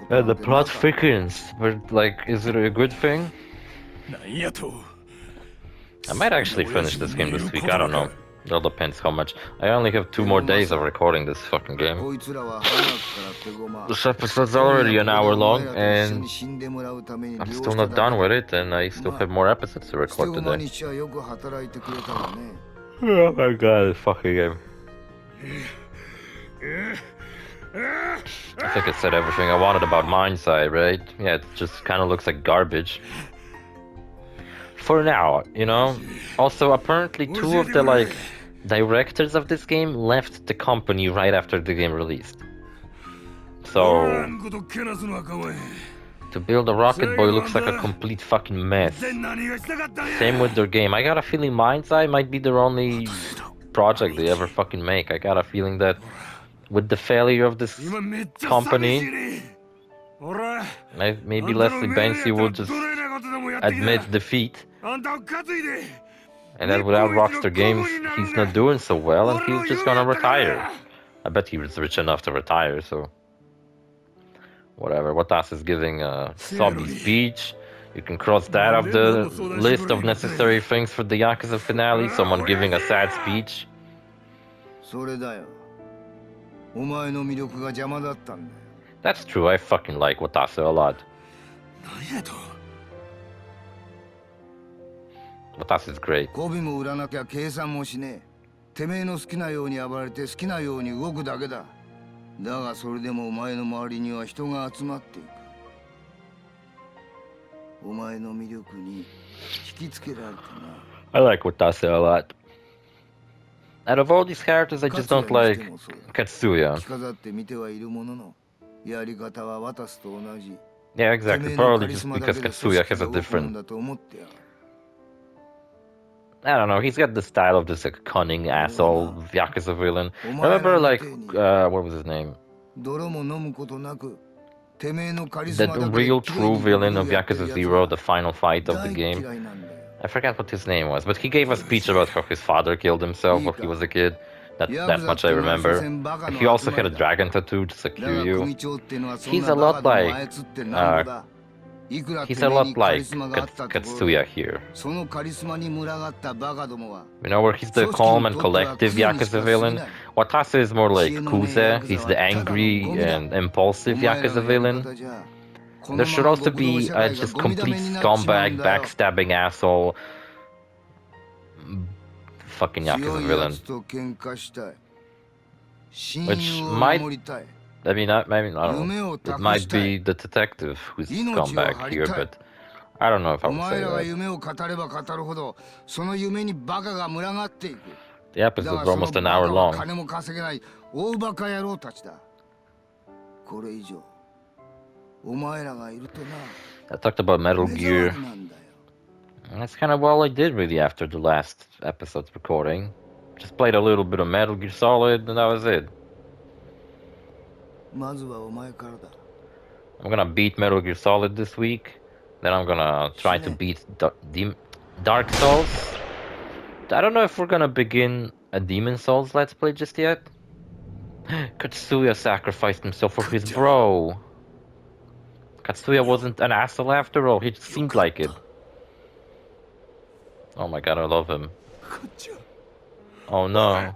The plot thickens, but like, is it a good thing? I might actually finish this game this week, I don't know. It all depends how much. I only have 2 more days of recording this fucking game. This episode's already an hour long, and I'm still not done with it, and I still have more episodes to record today. Oh my god, this fucking game. I think I said everything I wanted about Mindside, right? Yeah, it just kind of looks like garbage. For now, you know? Also, apparently 2 of the, like, directors of this game left the company right after the game released. So, to build a Rocket Boy looks like a complete fucking mess. Same with their game. I got a feeling Mindside might be their only project they ever fucking make. I got a feeling that with the failure of this company, maybe Leslie Benzie will just admit defeat. And that without Rockstar Games, he's not doing so well and he's just gonna retire. I bet he was rich enough to retire, so... Whatever, Watas is giving a sobby speech. You can cross that off the list of necessary things for the Yakuza finale, someone giving a sad speech. That's true, I fucking like Watase a lot. Watase is great. I like Watase a lot. Out of all these characters, I just don't like Katsuya. Yeah, exactly. Probably just because Katsuya has a different... I don't know. He's got the style of this like cunning asshole Yakuza villain. Remember, like, what was his name? 泥も飲むことなくてめえのカリス The マだけで real 綺 true 麗に villain 僕 of をやってる Yakuza やつ Zero, は the final fight of the 大 game. 嫌いなんだよ I forgot what his name was, but he gave a speech about how his father killed himself when he was a kid. That much I remember. And he also had a dragon tattoo, just like だが Kiryu. 組長ってのはそん He's な a バカ lot ども like 操ってなんぼだいくら he's て a めえ lot にカ like リスマがあったところ Katsuya here. そのカリスマに群がったバカどもは You know, where he's the calm and collective Yakuza villain. Watase is more like Kuze. He's the angry and impulsive Yakuza villain. There should also be a just complete scumbag, backstabbing asshole fucking Yakuza villain. Which might, I mean, I don't know. It might be the detective who's scumbag here, but I don't know if I お would 前 say らが that. 夢を語れば語るほどその夢にバカが群がっていく The だ episode's がその almost an バ hour カは long. 金も稼げない大バカ野郎たちだこれ以上お前らがいるとな I talked about Metal 目障 Gear. りなんだよ And that's kind of all I did really after the last episode's recording. Just played a little bit of Metal Gear Solid, and that was it. まずはお前からだ I'm gonna beat Metal Gear Solid this week. Then I'm gonna try to beat Dark Souls. I don't know if we're gonna begin a Demon Souls Let's Play just yet. Katsuya sacrificed himself for his bro. Katsuya wasn't an asshole after all, he just seemed like it. Oh my god, I love him. Oh no. I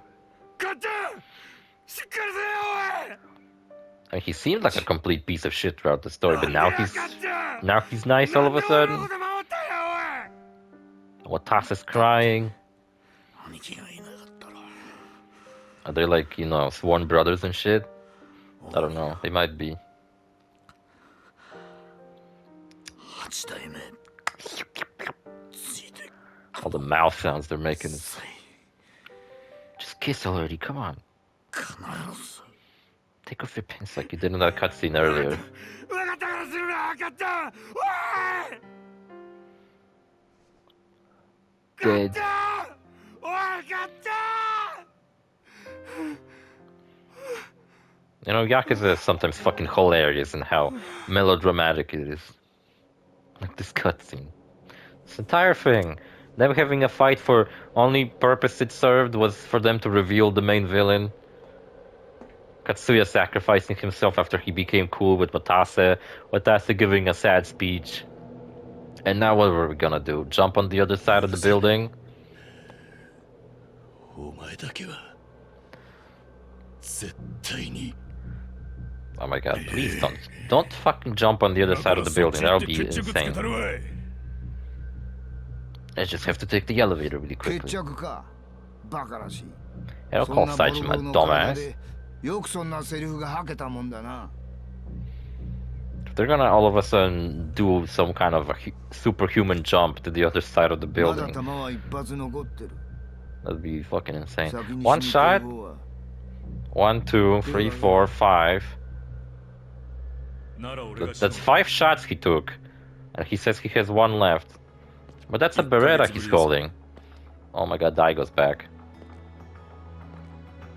mean, he seemed like a complete piece of shit throughout the story, but now he's nice all of a sudden. Watasa's crying. Are they like, you know, sworn brothers and shit? I don't know, they might be. All the mouth sounds they're making is... Just kiss already, come on. Take off your pants like you did in that cutscene earlier. Dead. You know, Yakuza is sometimes fucking hilarious in how melodramatic it is. Like this cutscene. This entire thing. Them having a fight for only purpose it served was for them to reveal the main villain. Katsuya sacrificing himself after he became cool with Watase. Watase giving a sad speech. And now what were we gonna do? Jump on the other side of the building? Oh my god, please don't fucking jump on the other side of the building, that'll be insane. I just have to take the elevator really quickly. 決着かバカらしい I don't そ call んな Saitama ボロボロ a の体 dumbass. でよくそんなセリフが吐けたもんだな If they're gonna all of a sudden do some kind of a superhuman jump to the other side of the まだ building, 弾は一発残ってる that'd be fucking insane. 先に One 死にたい shot? 方は One, two, three, four, five. That's 5 shots he took. And he says he has 1 left. But that's a Beretta he's holding. Oh my god, Daigo's back.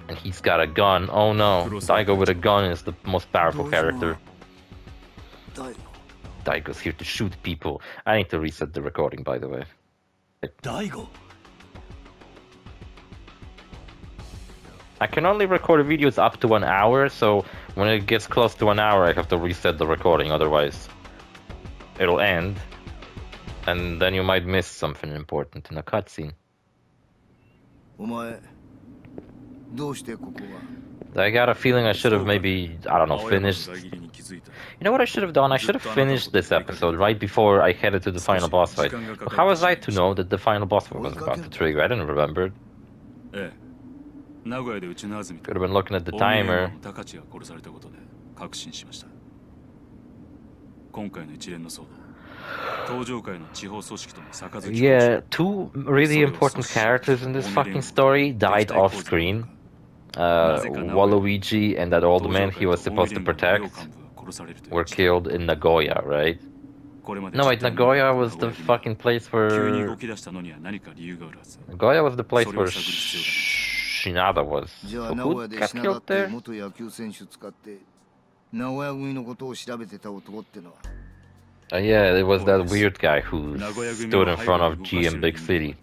And he's got a gun. Oh no. Daigo with a gun is the most powerful character. Daigo's here to shoot people. I need to reset the recording, by the way. Daigo? I can only record videos up to 1 hour, so when it gets close to 1 hour I have to reset the recording, otherwise it'll end. And then you might miss something important in a cutscene. お前どうしてここが I got a feeling I should have maybe, I don't know, finished... You know what I should have done? I should have finished this episode right before I headed to the final boss fight. How was I to know that the final boss fight was about to trigger? I didn't remember. Could have been looking at the timer. Yeah, 2 really important characters in this fucking story died off screen. Waluigi and that old man he was supposed to protect were killed in Nagoya, right? No, wait, Nagoya was the fucking place where... Nagoya was the place where Shinada was. じゃあ So 名 who 古屋で got 死なだっ killed て there? 元野球選手使って名古屋組のことを調べてた男ってのは Yeah, it was that weird guy who stood in front of GM Big City.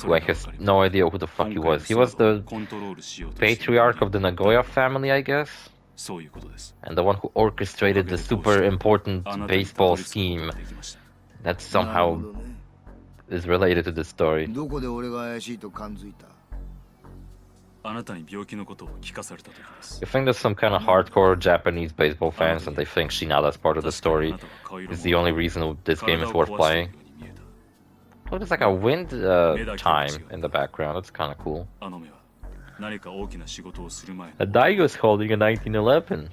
Who I have no idea who the fuck he was. He was the patriarch of the Nagoya family, I guess? And the one who orchestrated the super important baseball scheme that なる somehow ほどね is related to this story. どこで俺が怪しいと感づいた You think there's some kind of hardcore Japanese baseball fans and they think Shinada's part of the story is the only reason this game is worth playing? Oh, there's like a wind chime in the background. That's kind of cool. A Daigo is holding a 1911.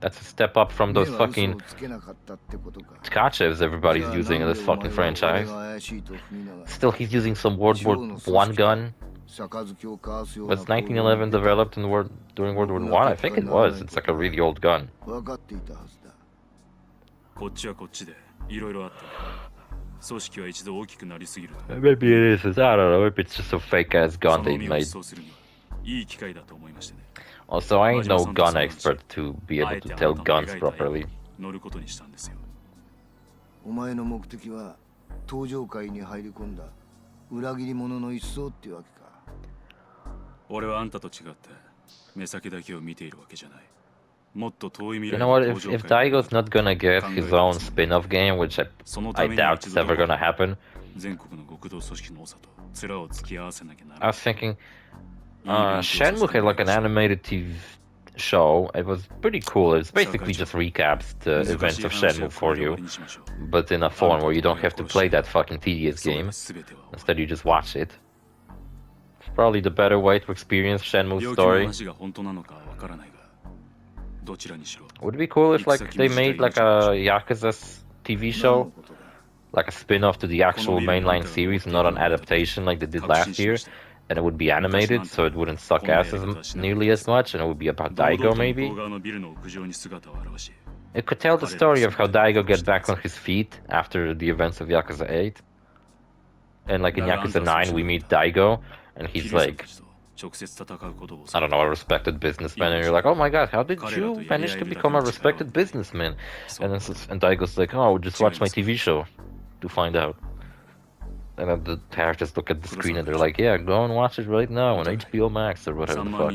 That's a step up from those 目は fucking 嘘をつけなかったってことか Tkachevs everybody's じゃあ using in なん this でお前 fucking は俺 franchise. が怪しいと踏みながら Still, he's using some World War I gun. 杯を交わすような Was 1911 developed in during World War I? I think it was. It's like a really old gun. 分かっていたはずだ Maybe it is. I don't know. Maybe it's just a fake ass gun they made. Also, I ain't no gun expert to be able to tell guns properly. お前の目的は登場界に入り込んだ裏切り者の一層ってわけか You know what? If Daigo's not gonna get his own spin-off game, which I doubt it's ever gonna happen, I was thinking, Shenmue had like an animated TV show. It was pretty cool. It's basically just recaps the events of Shenmue for you, but in a form where you don't have to play that fucking tedious game. Instead, you just watch it. It's probably the better way to experience Shenmue's story. Would it be cool if like they made like a Yakuza TV show? Like a spin-off to the actual mainline series, not an adaptation like they did last year, and it would be animated, so it wouldn't suck ass nearly as much, and it would be about Daigo maybe? It could tell the story of how Daigo gets back on his feet after the events of Yakuza 8. And like in Yakuza 9 we meet Daigo, and he's like, I don't know, a respected businessman, and you're like, oh my god, how did you manage to become a respected businessman? And Daigo's like, oh, just watch my TV show to find out. And then the characters look at the screen and they're like, yeah, go and watch it right now on HBO Max or whatever the fuck.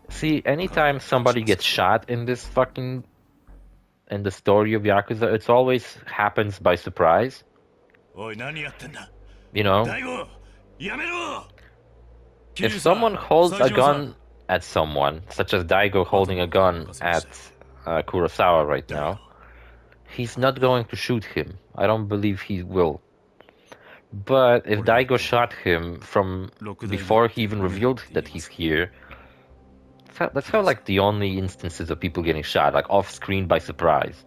See, anytime somebody gets shot in this fucking... in the story of Yakuza, it always happens by surprise. You know? If someone holds a gun at someone, such as Daigo holding a gun at Kurosawa right now, he's not going to shoot him. I don't believe he will. But if Daigo shot him from before he even revealed that he's here, that's how like the only instances of people getting shot, like off screen by surprise.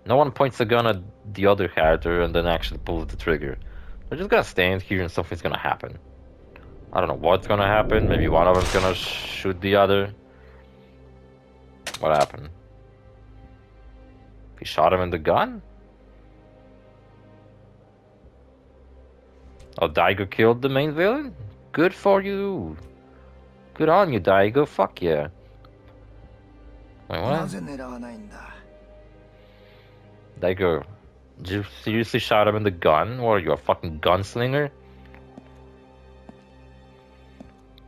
No one points a gun at the other character and then actually pulls the trigger. They're just gonna stand here and something's gonna happen. I don't know what's gonna happen. Maybe one of them's gonna shoot the other. What happened? He shot him in the gun? Oh, Daigo killed the main villain? Good for you. Good on you, Daigo. Fuck yeah. Wait, what? Daigo, did you seriously shot him in the gun? What are you, a fucking gunslinger?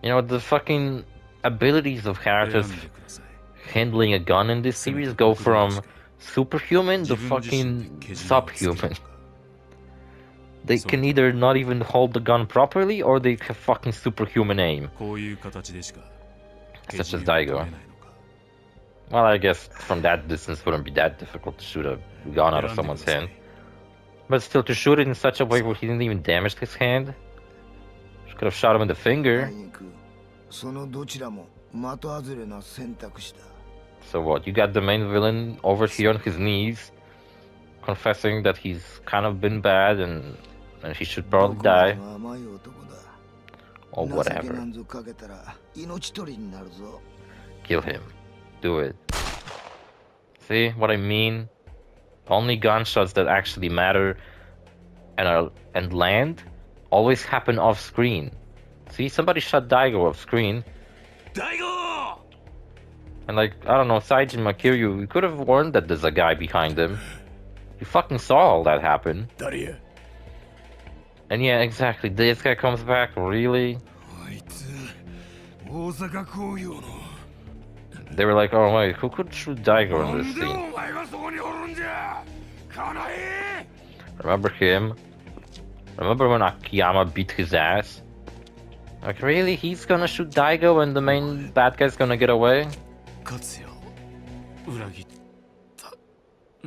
You know, the fucking abilities of characters handling a gun in this series go from superhuman to fucking subhuman. They can either not even hold the gun properly, or they have fucking superhuman aim. Such as Daigo. Well, I guess from that distance wouldn't be that difficult to shoot a gun out of someone's hand. But still, to shoot it in such a way where he didn't even damage his hand? Could have shot him in the finger. So what, you got the main villain over here on his knees, confessing that he's kind of been bad and he should probably die. or 情け whatever. なんぞかけたら命取りになるぞ。 Kill him. Do it. See what I mean? Only gunshots that actually matter and land always happen off screen. See, somebody shot Daigo off screen. Daigo! And like, I don't know, Saijin Makiryu, you could have warned that there's a guy behind him. You fucking saw all that happen. 誰や And yeah, exactly, this guy comes back, really? あいつ大阪工業の They were like, oh wait, who could shoot Daigo な in ん this で scene? お前がそこにおるんじゃかなえ Remember him? Remember when Akiyama beat his ass? Like, really? He's gonna shoot Daigo and the main bad guy's gonna get away? 勝也を裏切った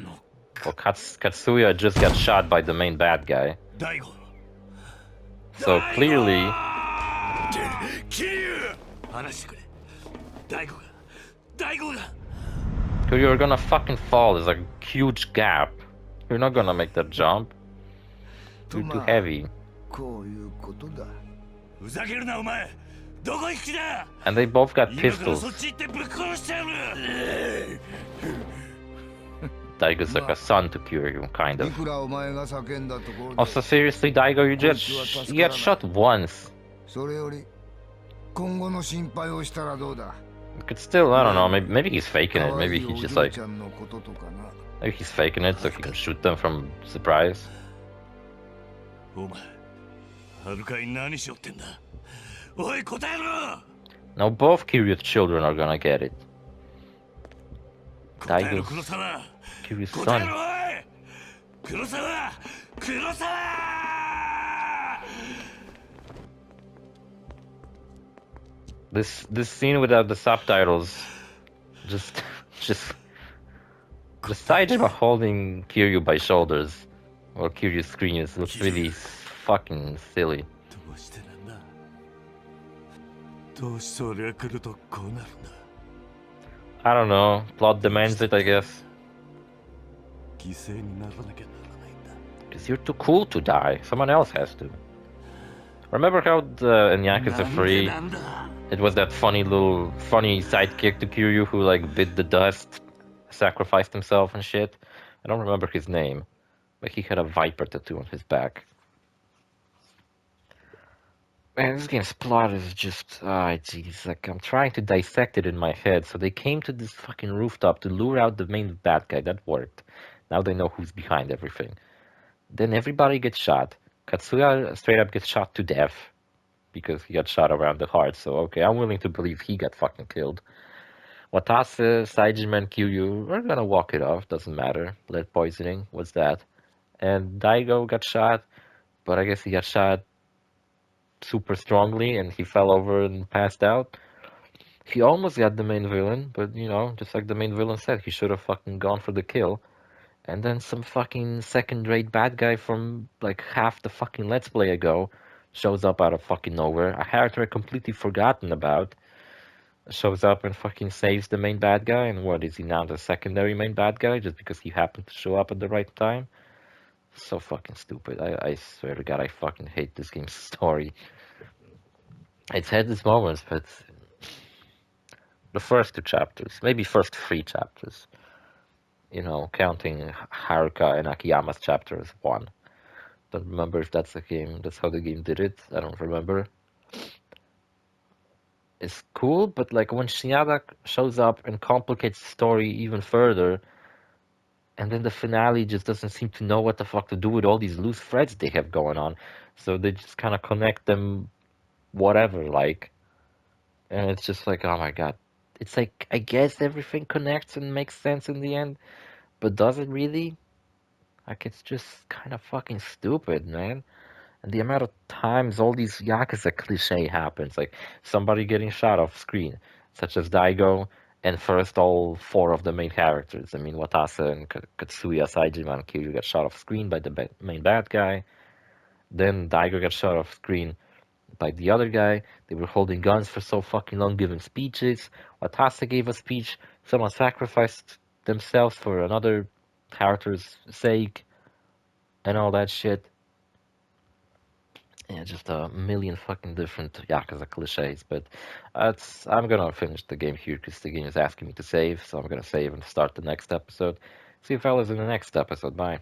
の Well, Katsuya just got shot by the main bad guy. 大悟 So clearly, 桐生話してくれ大悟が you're gonna fucking fall. There's a huge gap. You're not gonna make that jump. You're too heavy. こういうことだ。ふざけるなお前どこ行く気だ And they both got 今から pistols. そっち行ってぶっ殺しちゃう Daigo's like a son to Kiryu, kind い of. くらお前が叫んだところで Also, seriously, Daigo, you got shot once. それより今後の心配をしたらどうだ。 You could still, I don't know, maybe he's faking it. 可愛 Maybe い he お just 嬢 like, ちゃんのこととかな。 maybe he's faking it so he can shoot them from surprise. お前はるかに何しよってんだおい答えろ Now both Kiryu's children are gonna get it. 答えろ Daigo's 黒沢 Kiryu's 答え son. ろおい黒沢 This scene without the subtitles, just the Saijima holding Kiryu by shoulders while Kiryu's screen looks really fucking silly. どうしてなんだどうして俺が来るとこうなるんだ I don't know, plot demands it, I guess. 犠牲にならなきゃならないんだ Because you're too cool to die. Someone else has to. Remember how in Yakuza 3, なんでなんだ it was that funny sidekick to Kiryu who like bit the dust, sacrificed himself and shit? I don't remember his name, but he had a viper tattoo on his back. Man, this game's plot is just, jeez, like I'm trying to dissect it in my head. So they came to this fucking rooftop to lure out the main bad guy. That worked. Now they know who's behind everything. Then everybody gets shot. Katsuya straight up gets shot to death because he got shot around the heart. So okay, I'm willing to believe he got fucking killed. Watase, Saijima, and Kiryu are gonna walk it off. Doesn't matter. Lead poisoning. What's that? And Daigo got shot, but I guess he got shot super strongly and he fell over and passed out. He almost got the main villain, but you know, just like the main villain said, he should have fucking gone for the kill. And then some fucking second-rate bad guy from like half the fucking Let's Play ago shows up out of fucking nowhere. A character I completely forgotten about shows up and fucking saves the main bad guy. And what is he now, the secondary main bad guy, just because he happened to show up at the right time? So fucking stupid. I swear to God, I fucking hate this game's story. It's had its moments, but the first 2 chapters, maybe first 3 chapters, you know, counting Haruka and Akiyama's chapter as 1. Don't remember if that's how the game did it. I don't remember. It's cool, but like when Shinada shows up and complicates the story even further, and then the finale just doesn't seem to know what the fuck to do with all these loose threads they have going on. So they just kind of connect them whatever, like. And it's just like, oh my god. It's like, I guess everything connects and makes sense in the end, but does it really? Like, it's just kind of fucking stupid, man. And the amount of times all these Yakuza cliche happens, like somebody getting shot off screen, such as Daigo, and first all 4 of the main characters. I mean, Watase and Katsuya, Saijima, and Kiryu got shot off screen by the main bad guy. Then Daigo got shot off screen by the other guy. They were holding guns for so fucking long, giving speeches. Watase gave a speech. Someone sacrificed themselves for another character's sake, and all that shit. Yeah, just a million fucking different Yakuza cliches. But I'm gonna finish the game here because the game is asking me to save, so I'm gonna save and start the next episode. See you fellas in the next episode. Bye.